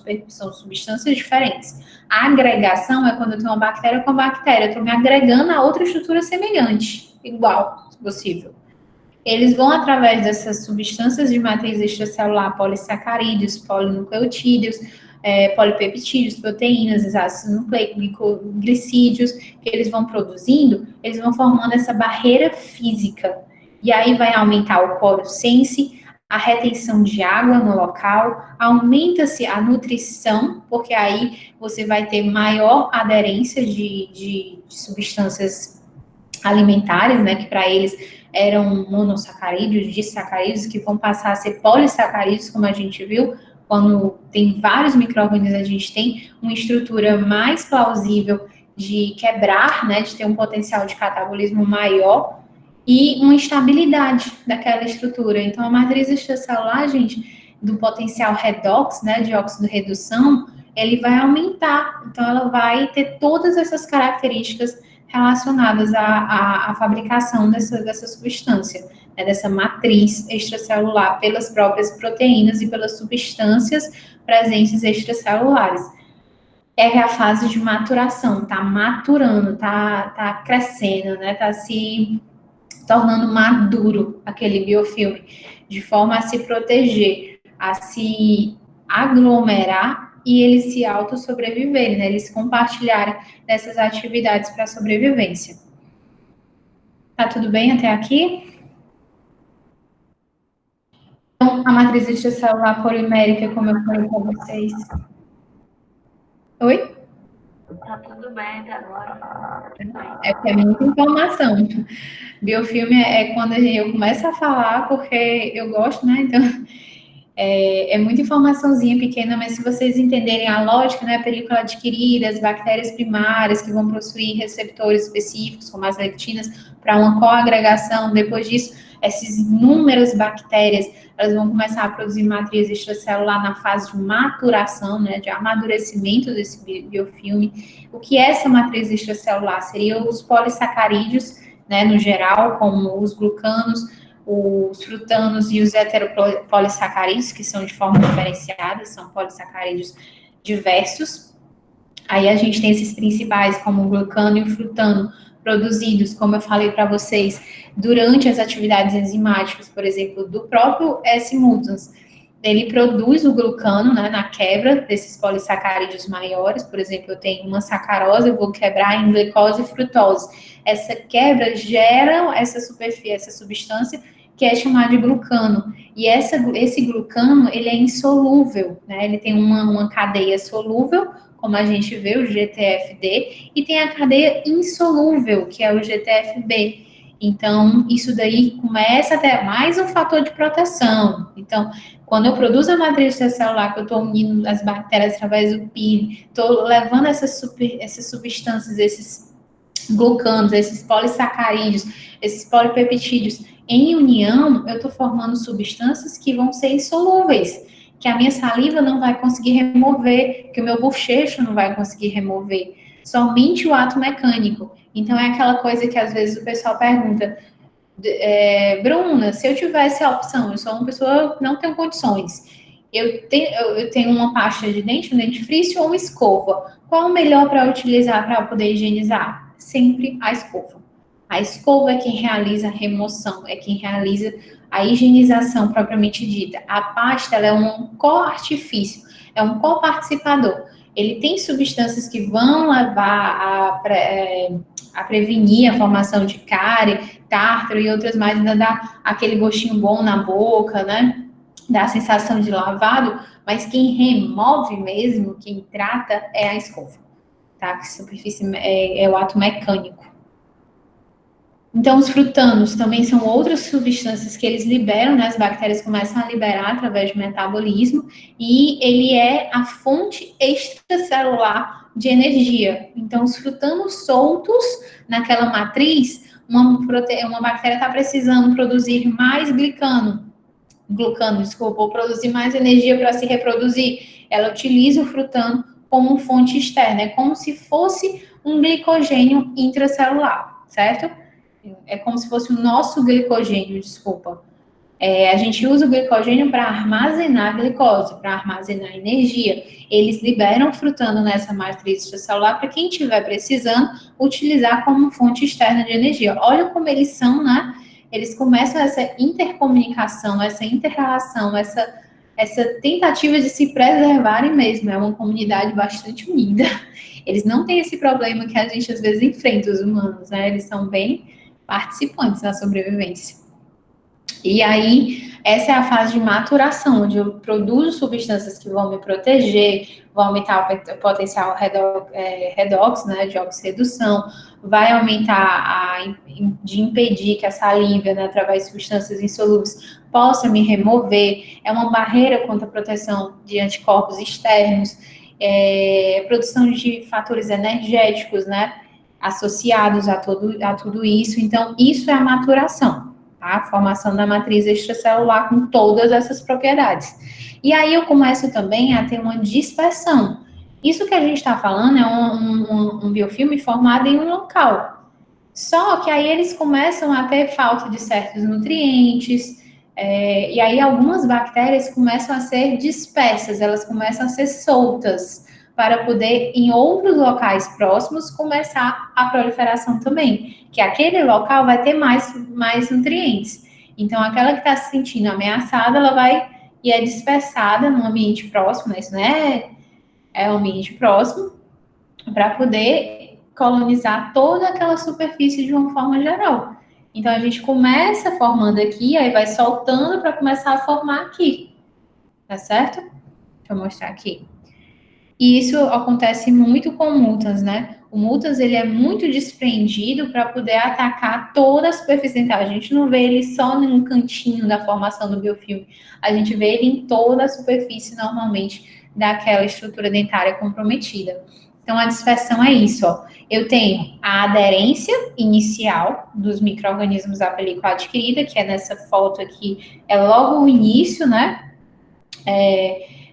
substâncias diferentes. A agregação é quando eu tenho uma bactéria com a bactéria, eu estou me agregando a outra estrutura semelhante, igual, se possível. Eles vão, através dessas substâncias de matriz extracelular, polissacarídeos, polinucleotídeos, polipeptídeos, proteínas, ácidos nucleicos, glicídios, que eles vão produzindo, eles vão formando essa barreira física. E aí vai aumentar o Core-Sense, a retenção de água no local, aumenta-se a nutrição, porque aí você vai ter maior aderência de substâncias alimentares, né, que para eles eram monossacarídeos, disacarídeos, que vão passar a ser polissacarídeos, como a gente viu, quando tem vários micro-organismos, a gente tem uma estrutura mais plausível de quebrar, né, de ter um potencial de catabolismo maior e uma estabilidade daquela estrutura. Então, a matriz extracelular, gente, do potencial redox, né, de óxido-redução, ele vai aumentar. Então, ela vai ter todas essas características relacionadas à fabricação dessa substância, né, dessa matriz extracelular, pelas próprias proteínas e pelas substâncias presentes extracelulares. É a fase de maturação, tá maturando, tá crescendo, né, tá se tornando maduro aquele biofilme, de forma a se proteger, a se aglomerar e eles se autossobreviverem, né? Eles compartilharem dessas atividades para a sobrevivência. Tá tudo bem até aqui? Então, a matriz extracelular polimérica, como eu falei para vocês. Oi?
Tá tudo bem até agora.
É porque é muita informação. Biofilme é quando eu começo a falar, porque eu gosto, né? Então, é muita informaçãozinha pequena, mas se vocês entenderem a lógica, né, a película adquirida, as bactérias primárias que vão possuir receptores específicos, como as lectinas, para uma coagregação, depois disso, essas inúmeras bactérias, elas vão começar a produzir matriz extracelular na fase de maturação, né, de amadurecimento desse biofilme. O que é essa matriz extracelular? Seriam os polissacarídeos, né, no geral, como os glucanos, os frutanos e os heteropolissacarídeos, que são de forma diferenciada, são polissacarídeos diversos. Aí a gente tem esses principais, como o glucano e o frutano, produzidos, como eu falei para vocês, durante as atividades enzimáticas, por exemplo, do próprio S. mutans. Ele produz o glucano, né, na quebra desses polissacarídeos maiores. Por exemplo, eu tenho uma sacarose, eu vou quebrar em glicose e frutose. Essa quebra gera essa substância que é chamada de glucano. E esse glucano, ele é insolúvel, né? Ele tem uma cadeia solúvel, como a gente vê, o GTFD, e tem a cadeia insolúvel, que é o GTFB. Então, isso daí começa até mais um fator de proteção. Então, quando eu produzo a matriz extracelular, que eu estou unindo as bactérias através do PIN, estou levando essas substâncias, esses glucanos, esses polissacarídeos, esses polipeptídeos em união, eu estou formando substâncias que vão ser insolúveis, que a minha saliva não vai conseguir remover, que o meu bochecho não vai conseguir remover, somente o ato mecânico. Então, é aquela coisa que às vezes o pessoal pergunta, Bruna, se eu tivesse a opção, eu sou uma pessoa que não tenho condições, eu tenho uma pasta de dente, um dentifrício ou uma escova, qual o melhor para utilizar para poder higienizar? Sempre a escova. A escova é quem realiza a remoção, é quem realiza a higienização propriamente dita. A pasta ela é um co-artifício, é um co-participador. Ele tem substâncias que vão levar a prevenir a formação de cárie, tártaro e outras mais, ainda dá aquele gostinho bom na boca, né? Dá a sensação de lavado, mas quem remove mesmo, quem trata, é a escova, tá? Que superfície é o ato mecânico. Então, os frutanos também são outras substâncias que eles liberam, né? As bactérias começam a liberar através do metabolismo, e ele é a fonte extracelular de energia. Então, os frutanos soltos naquela matriz, uma bactéria está precisando produzir mais glucano, desculpa, ou produzir mais energia para se reproduzir. Ela utiliza o frutano como fonte externa, é como se fosse um glicogênio intracelular, certo? É como se fosse o nosso glicogênio, desculpa. A gente usa o glicogênio para armazenar glicose, para armazenar energia. Eles liberam frutano nessa matriz extracelular para quem estiver precisando utilizar como fonte externa de energia. Olha como eles são, né? Eles começam essa intercomunicação, essa inter-relação, essa tentativa de se preservarem mesmo. É uma comunidade bastante unida. Eles não têm esse problema que a gente às vezes enfrenta, os humanos, né? Eles são bem participantes na sobrevivência. E aí, essa é a fase de maturação, onde eu produzo substâncias que vão me proteger, vão aumentar o potencial redox, né, de oxirredução, vai aumentar de impedir que a saliva, né, através de substâncias insolúveis, possa me remover, é uma barreira contra a proteção de anticorpos externos, produção de fatores energéticos, né, associados a tudo isso. Então, isso é a maturação, tá? A formação da matriz extracelular com todas essas propriedades. E aí eu começo também a ter uma dispersão. Isso que a gente está falando é um biofilme formado em um local. Só que aí eles começam a ter falta de certos nutrientes, e aí algumas bactérias começam a ser dispersas, elas começam a ser soltas, para poder, em outros locais próximos, começar a proliferação também, que aquele local vai ter mais nutrientes. Então, aquela que está se sentindo ameaçada, ela vai e é dispersada no ambiente próximo, né? Isso não é um ambiente próximo, para poder colonizar toda aquela superfície de uma forma geral. Então a gente começa formando aqui, aí vai soltando para começar a formar aqui, tá certo? Deixa eu mostrar aqui. E isso acontece muito com mutas, né? O mutas ele é muito desprendido para poder atacar toda a superfície dentária. A gente não vê ele só num cantinho da formação do biofilme, a gente vê ele em toda a superfície normalmente daquela estrutura dentária comprometida. Então a dispersão é isso, ó. Eu tenho a aderência inicial dos micro-organismos à película adquirida, que é nessa foto aqui, é logo o início, né?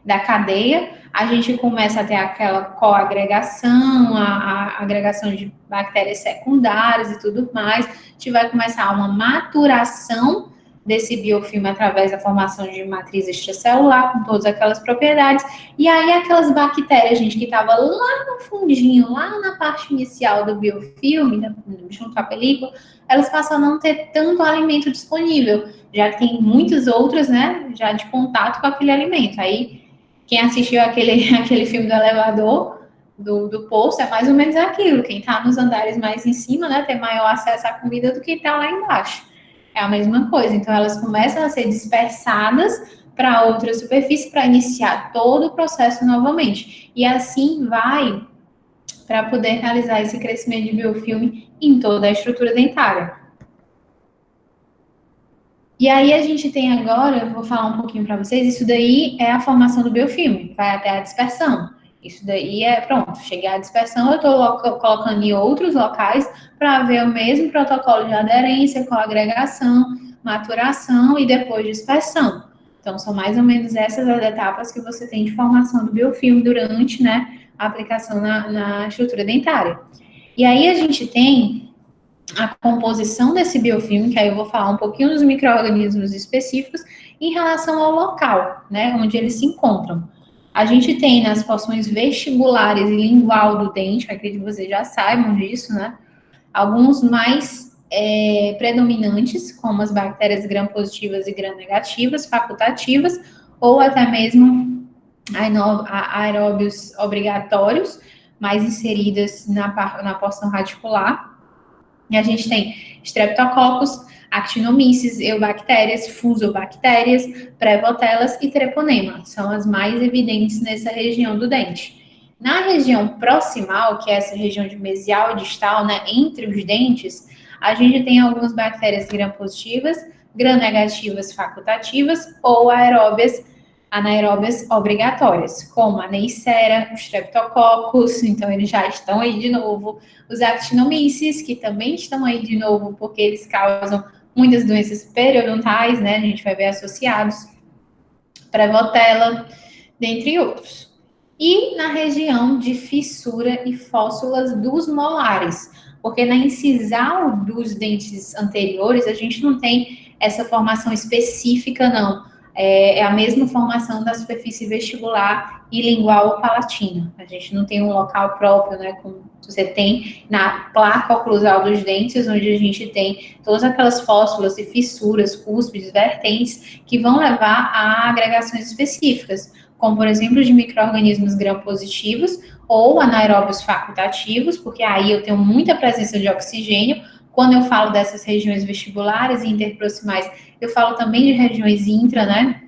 Da cadeia, a gente começa a ter aquela coagregação, a agregação de bactérias secundárias e tudo mais. A gente vai começar uma maturação desse biofilme através da formação de matriz extracelular, com todas aquelas propriedades. E aí, aquelas bactérias, gente, que estava lá no fundinho, lá na parte inicial do biofilme, junto à película, elas passam a não ter tanto alimento disponível, já que tem muitas outras, né, já de contato com aquele alimento. Aí, quem assistiu aquele filme do elevador, do poço, é mais ou menos aquilo. Quem está nos andares mais em cima, né, tem maior acesso à comida do que está lá embaixo. É a mesma coisa. Então, elas começam a ser dispersadas para outra superfície para iniciar todo o processo novamente. E assim vai para poder realizar esse crescimento de biofilme em toda a estrutura dentária. E aí a gente tem agora, eu vou falar um pouquinho para vocês, isso daí é a formação do biofilme, vai até a dispersão. Isso daí é, pronto, cheguei à dispersão, eu estou colocando em outros locais para ver o mesmo protocolo de aderência, coagregação, maturação e depois dispersão. Então, são mais ou menos essas as etapas que você tem de formação do biofilme durante, né, a aplicação na estrutura dentária. E aí a gente tem a composição desse biofilme, que aí eu vou falar um pouquinho dos micro-organismos específicos em relação ao local, né, onde eles se encontram. A gente tem nas porções vestibulares e lingual do dente, acredito que vocês já saibam disso, né, alguns mais predominantes, como as bactérias gram-positivas e gram-negativas, facultativas, ou até mesmo aeróbios obrigatórios, mais inseridas na porção radicular. E a gente tem streptococcus, actinomyces, eubactérias, fusobactérias, prevotelas e treponema. São as mais evidentes nessa região do dente. Na região proximal, que é essa região de mesial e distal, né, entre os dentes, a gente tem algumas bactérias gram-positivas, gram-negativas facultativas ou anaeróbias obrigatórias, como a Neisseria, os Streptococcus, então eles já estão aí de novo, os Actinomyces, que também estão aí de novo, porque eles causam muitas doenças periodontais, né, a gente vai ver associados, Prevotella, dentre outros. E na região de fissura e fóssulas dos molares, porque na incisal dos dentes anteriores a gente não tem essa formação específica, não. É a mesma formação da superfície vestibular e lingual ou palatina. A gente não tem um local próprio, né, como você tem na placa oclusal dos dentes, onde a gente tem todas aquelas fóssulas e fissuras, cúspides, vertentes, que vão levar a agregações específicas, como, por exemplo, de micro-organismos gram-positivos ou anaeróbios facultativos, porque aí eu tenho muita presença de oxigênio. Quando eu falo dessas regiões vestibulares e interproximais, eu falo também de regiões intra, né,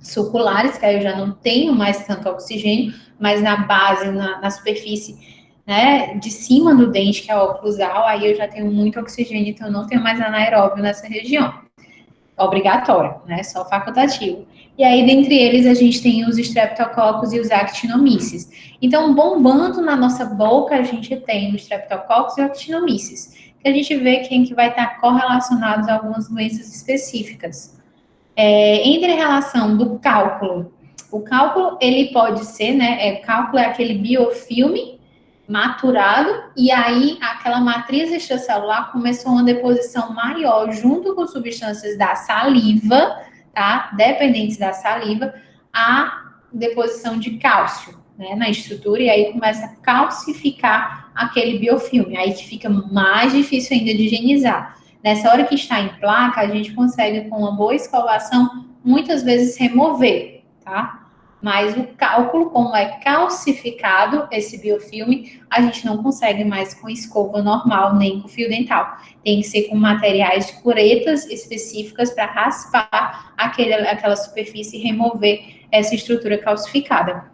suculares, que aí eu já não tenho mais tanto oxigênio, mas na base, na superfície, né, de cima do dente, que é o oclusal, aí eu já tenho muito oxigênio, então eu não tenho mais anaeróbio nessa região. Obrigatório, né, só facultativo. E aí, dentre eles, a gente tem os streptococcus e os actinomyces. Então, bombando na nossa boca, a gente tem os streptococcus e os actinomyces, que a gente vê quem que vai estar correlacionados a algumas doenças específicas. Entre a relação do cálculo, O cálculo, ele pode ser, né? Cálculo é aquele biofilme maturado, e aí aquela matriz extracelular começou uma deposição maior junto com substâncias da saliva, tá? Dependentes da saliva, a deposição de cálcio, né, na estrutura, e aí começa a calcificar aquele biofilme, aí que fica mais difícil ainda de higienizar. Nessa hora que está em placa, a gente consegue, com uma boa escovação, muitas vezes remover, tá? Mas o cálculo, como é calcificado esse biofilme, a gente não consegue mais com escova normal, nem com fio dental. Tem que ser com materiais de curetas específicas para raspar aquela superfície e remover essa estrutura calcificada,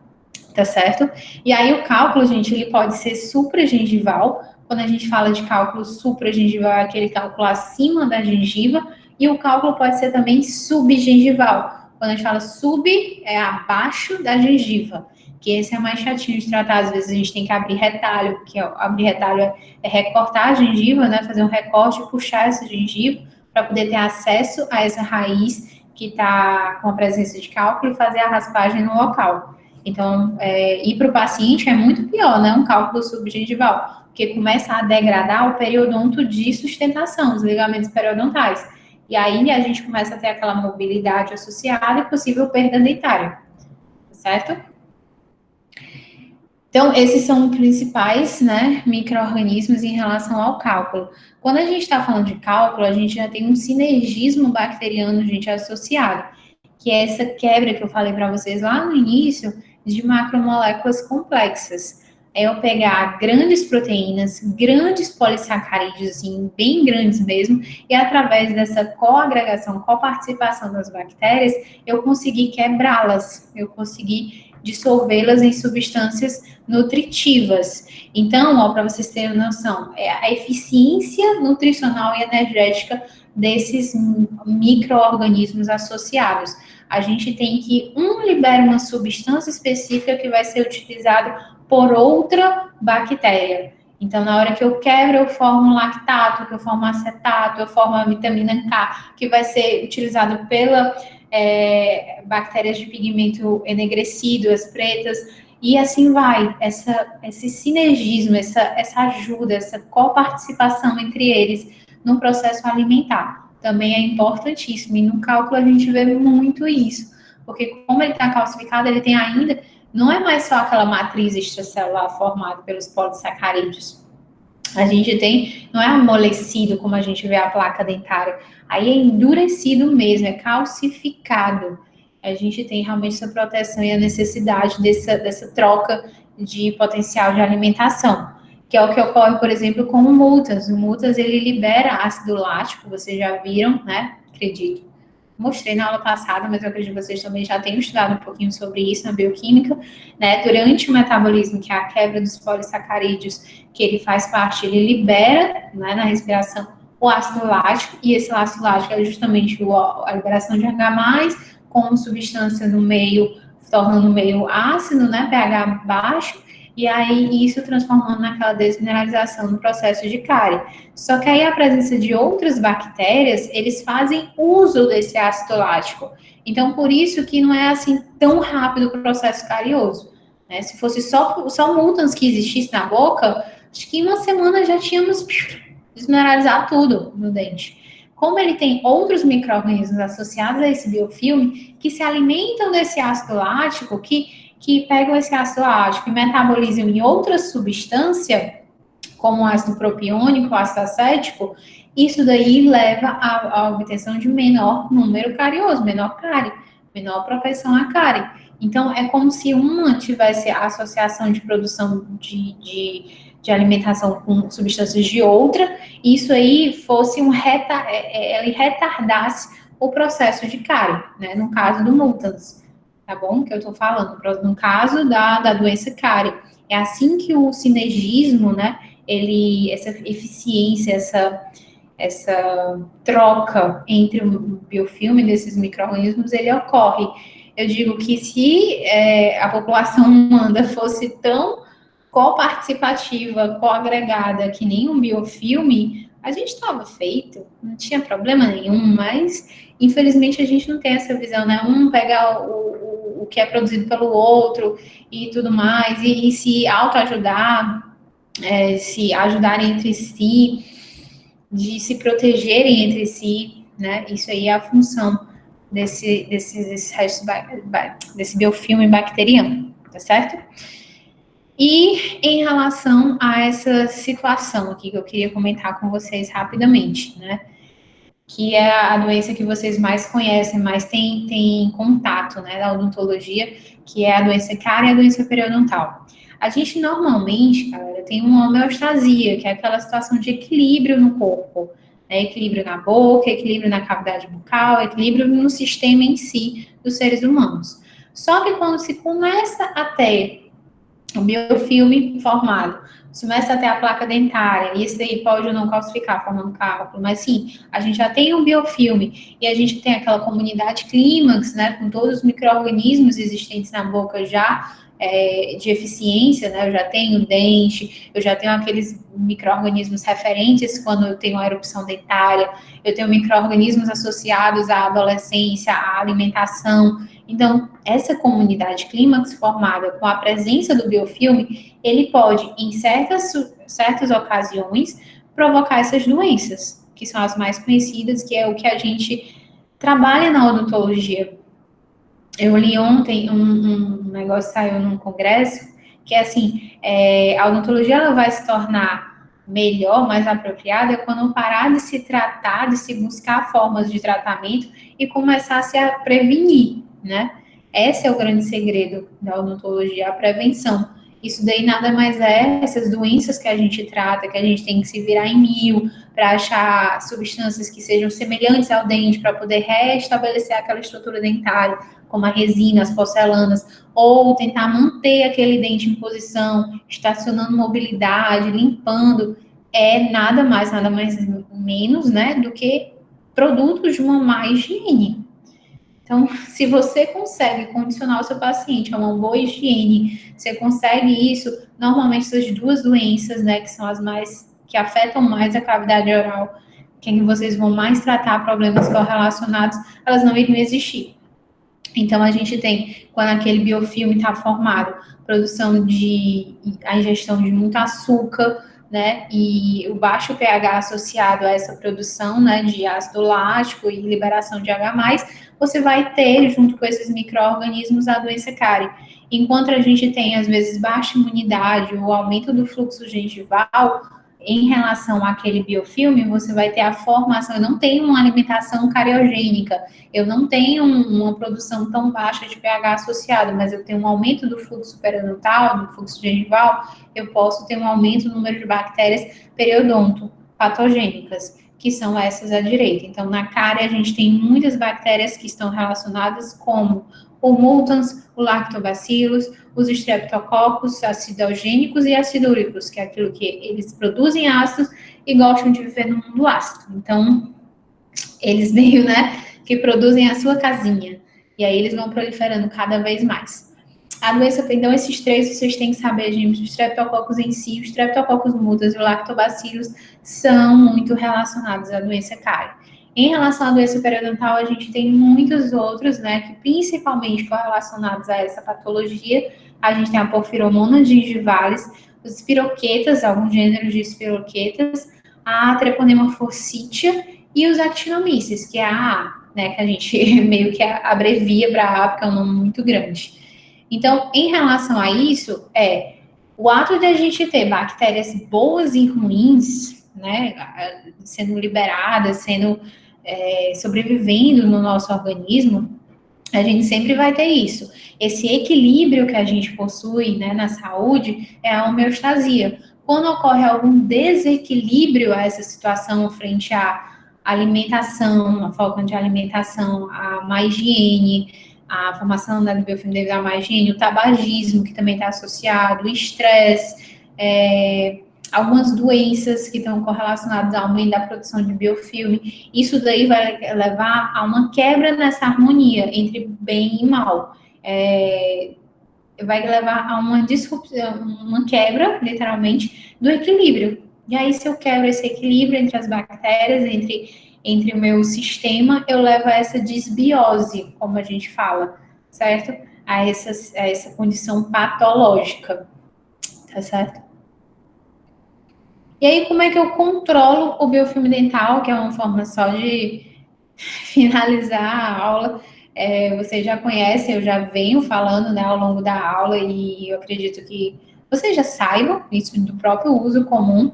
tá certo? E aí o cálculo, gente, ele pode ser supragengival. Quando a gente fala de cálculo supragengival, é aquele cálculo acima da gengiva, e o cálculo pode ser também subgengival. Quando a gente fala sub, é abaixo da gengiva, que esse é mais chatinho de tratar. Às vezes a gente tem que abrir retalho, porque abrir retalho é recortar a gengiva, né? Fazer um recorte e puxar essa gengiva para poder ter acesso a essa raiz que está com a presença de cálculo e fazer a raspagem no local. Então, ir para o paciente é muito pior, né? Um cálculo subgengival, porque começa a degradar o periodonto de sustentação, os ligamentos periodontais. E aí a gente começa a ter aquela mobilidade associada e possível perda dentária, certo? Então, esses são os principais, né, micro-organismos em relação ao cálculo. Quando a gente está falando de cálculo, a gente já tem um sinergismo bacteriano, gente, associado, que é essa quebra que eu falei para vocês lá no início, de macromoléculas complexas. É eu pegar grandes proteínas, grandes polissacarídeos, assim, bem grandes mesmo, e através dessa coagregação, coparticipação das bactérias, eu consegui quebrá-las, eu consegui dissolvê-las em substâncias nutritivas. Então, para vocês terem noção, é a eficiência nutricional e energética desses micro-organismos associados. A gente tem que libera uma substância específica que vai ser utilizada por outra bactéria. Então, na hora que eu quebro, eu formo lactato, que eu formo acetato, eu formo a vitamina K, que vai ser utilizado pela bactérias de pigmento enegrecido, as pretas, e assim vai. Esse sinergismo, essa ajuda, essa coparticipação entre eles no processo alimentar também é importantíssimo. E no cálculo a gente vê muito isso, porque como ele está calcificado, ele tem ainda, não é mais só aquela matriz extracelular formada pelos polissacarídeos. A gente tem, não é amolecido como a gente vê a placa dentária, aí é endurecido mesmo, é calcificado. A gente tem realmente essa proteção e a necessidade dessa troca de potencial de alimentação, que é o que ocorre, por exemplo, com o multas. O multas, ele libera ácido lático, vocês já viram, né? Acredito. Mostrei na aula passada, mas eu acredito que vocês também já tenham estudado um pouquinho sobre isso na bioquímica, né? Durante o metabolismo, que é a quebra dos polissacarídeos, que ele faz parte, ele libera, né, na respiração, o ácido lático, e esse ácido lático é justamente a liberação de H+, com substância no meio, tornando o meio ácido, né, pH baixo, e aí isso transformando naquela desmineralização no processo de cárie. Só que aí a presença de outras bactérias, eles fazem uso desse ácido lático. Então, por isso que não é assim tão rápido o processo carioso, né? Se fosse só multans que existisse na boca, acho que em uma semana já tínhamos desmineralizado tudo no dente. Como ele tem outros micro-organismos associados a esse biofilme, que se alimentam desse ácido lático, que pegam esse ácido lático e metabolizam em outra substância, como o ácido propiônico, o ácido acético, isso daí leva à obtenção de menor número carioso, menor cárie, menor propensão à cárie. Então, é como se uma tivesse a associação de produção de alimentação com substâncias de outra, e isso aí fosse ele retardasse o processo de cárie, né? No caso do multans, tá bom? Que eu tô falando, no caso da doença cárie. É assim que o sinergismo, né? Essa eficiência, essa troca entre o biofilme desses micro-organismos, ele ocorre. Eu digo que se a população humana fosse tão coparticipativa, coagregada, que nem um biofilme, a gente estava feito, não tinha problema nenhum, mas infelizmente a gente não tem essa visão, né? Pega o que é produzido pelo outro e tudo mais, e se autoajudar, se ajudarem entre si, de se protegerem entre si, né? Isso aí é a função desse biofilme bacteriano, tá certo? E em relação a essa situação aqui que eu queria comentar com vocês rapidamente, né? Que é a doença que vocês mais conhecem, mais têm contato, né, da odontologia, que é a doença cárie e a doença periodontal. A gente normalmente, galera, tem uma homeostasia, que é aquela situação de equilíbrio no corpo, né? Equilíbrio na boca, equilíbrio na cavidade bucal, equilíbrio no sistema em si dos seres humanos. Só que quando se começa a ter o biofilme formado, se começa a ter a placa dentária, e isso daí pode ou não calcificar, formando cálculo, mas sim, a gente já tem um biofilme, e a gente tem aquela comunidade clímax, né, com todos os micro-organismos existentes na boca já, de eficiência, né, eu já tenho dente, eu já tenho aqueles micro-organismos referentes quando eu tenho a erupção dentária, eu tenho micro-organismos associados à adolescência, à alimentação. Então, essa comunidade clímax formada com a presença do biofilme, ele pode, em certas ocasiões, provocar essas doenças, que são as mais conhecidas, que é o que a gente trabalha na odontologia. Eu li ontem um negócio, saiu num congresso, que é assim, a odontologia ela vai se tornar melhor, mais apropriada, quando parar de se tratar, de se buscar formas de tratamento e começar a se prevenir, né? Esse é o grande segredo da odontologia, a prevenção. Isso daí nada mais é essas doenças que a gente trata, que a gente tem que se virar em mil para achar substâncias que sejam semelhantes ao dente, para poder restabelecer aquela estrutura dentária, como a resina, as porcelanas, ou tentar manter aquele dente em posição, estacionando mobilidade, limpando, nada mais menos, né, do que produtos de uma má higiene. Então, se você consegue condicionar o seu paciente a uma boa higiene, você consegue isso, normalmente essas duas doenças, né, que são as mais, que afetam mais a cavidade oral, que vocês vão mais tratar problemas correlacionados, elas não iriam existir. Então, a gente tem, quando aquele biofilme está formado, a ingestão de muito açúcar, né, e o baixo pH associado a essa produção, né, de ácido lático e liberação de H+, você vai ter, junto com esses micro-organismos, a doença cárie. Enquanto a gente tem, às vezes, baixa imunidade ou aumento do fluxo gengival, em relação àquele biofilme, você vai ter a formação, eu não tenho uma alimentação cariogênica, eu não tenho uma produção tão baixa de pH associado, mas eu tenho um aumento do fluxo periodontal, do fluxo gengival, eu posso ter um aumento no número de bactérias periodonto patogênicas, que são essas à direita. Então, na cárie, a gente tem muitas bactérias que estão relacionadas como o multans, o lactobacillus, os streptococcus acidogênicos e acidúricos, que é aquilo que eles produzem ácidos e gostam de viver no mundo ácido. Então, eles meio, né, que produzem a sua casinha. E aí eles vão proliferando cada vez mais. A doença, então, esses três vocês têm que saber, gente, os streptococcus em si, os streptococcus multas e o lactobacillus são muito relacionados à doença cárie. Em relação à doença periodontal, a gente tem muitos outros, né, que principalmente correlacionados a essa patologia. A gente tem a porfiromona gingivalis, os espiroquetas, alguns gêneros de espiroquetas, a Treponema forsythia e os actinomyces, que é a A, né, que a gente meio que abrevia para A, porque é um nome muito grande. Então, em relação a isso, o ato de a gente ter bactérias boas e ruins, né, sendo liberadas, sobrevivendo no nosso organismo, a gente sempre vai ter isso. Esse equilíbrio que a gente possui, né, na saúde é a homeostasia. Quando ocorre algum desequilíbrio a essa situação frente à alimentação, a falta de alimentação, a má higiene, a formação da biofilme devido à má higiene, o tabagismo, que também está associado, o estresse, algumas doenças que estão correlacionadas ao aumento da produção de biofilme, isso daí vai levar a uma quebra nessa harmonia entre bem e mal. Vai levar a uma disrupção, uma quebra, literalmente, do equilíbrio. E aí, se eu quebro esse equilíbrio entre as bactérias, entre o meu sistema, eu levo a essa disbiose, como a gente fala, certo? a essa condição patológica, tá certo? E aí, como é que eu controlo o biofilme dental, que é uma forma só de finalizar a aula? Você já conhece, eu já venho falando, né, ao longo da aula, e eu acredito que vocês já saibam isso do próprio uso comum,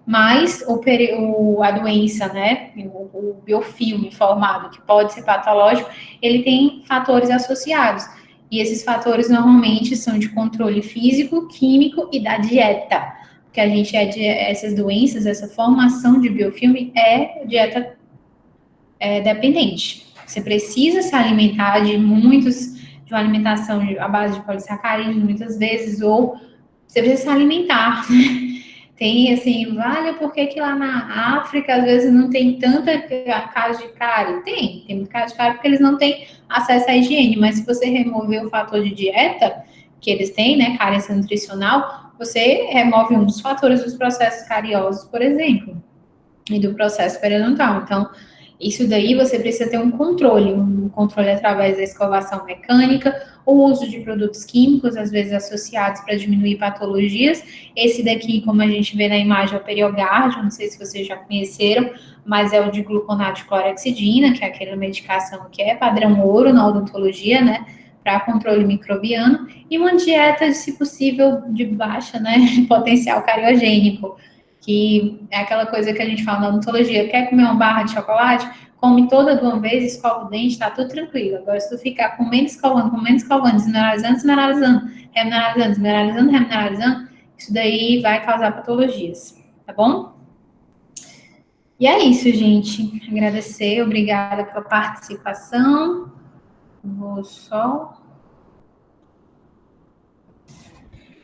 mas a doença, né, o biofilme formado, que pode ser patológico, ele tem fatores associados. E esses fatores normalmente são de controle físico, químico e da dieta. Porque a gente essas doenças, essa formação de biofilme é dieta dependente. Você precisa se alimentar de uma alimentação à base de polissacarídeos, muitas vezes, ou você precisa se alimentar. Tem, assim, vale porque que lá na África, às vezes, não tem tanta caso de cárie? Tem muito caso de cárie porque eles não têm acesso à higiene, mas se você remover o fator de dieta que eles têm, né, carência nutricional, você remove um dos fatores dos processos cariosos, por exemplo, e do processo periodontal. Então, isso daí você precisa ter um controle através da escovação mecânica, o uso de produtos químicos, às vezes associados para diminuir patologias. Esse daqui, como a gente vê na imagem, é o Periogard, não sei se vocês já conheceram, mas é o de gluconato de clorexidina, que é aquela medicação que é padrão ouro na odontologia, né, para controle microbiano, e uma dieta, se possível, de baixa, né, potencial cariogênico, que é aquela coisa que a gente fala na odontologia, quer comer uma barra de chocolate? Come toda de uma vez, escova o dente, tá tudo tranquilo. Agora, se tu ficar comendo, escovando, desmineralizando, remineralizando, isso daí vai causar patologias, tá bom? E é isso, gente. Agradecer, obrigada pela participação. Vou só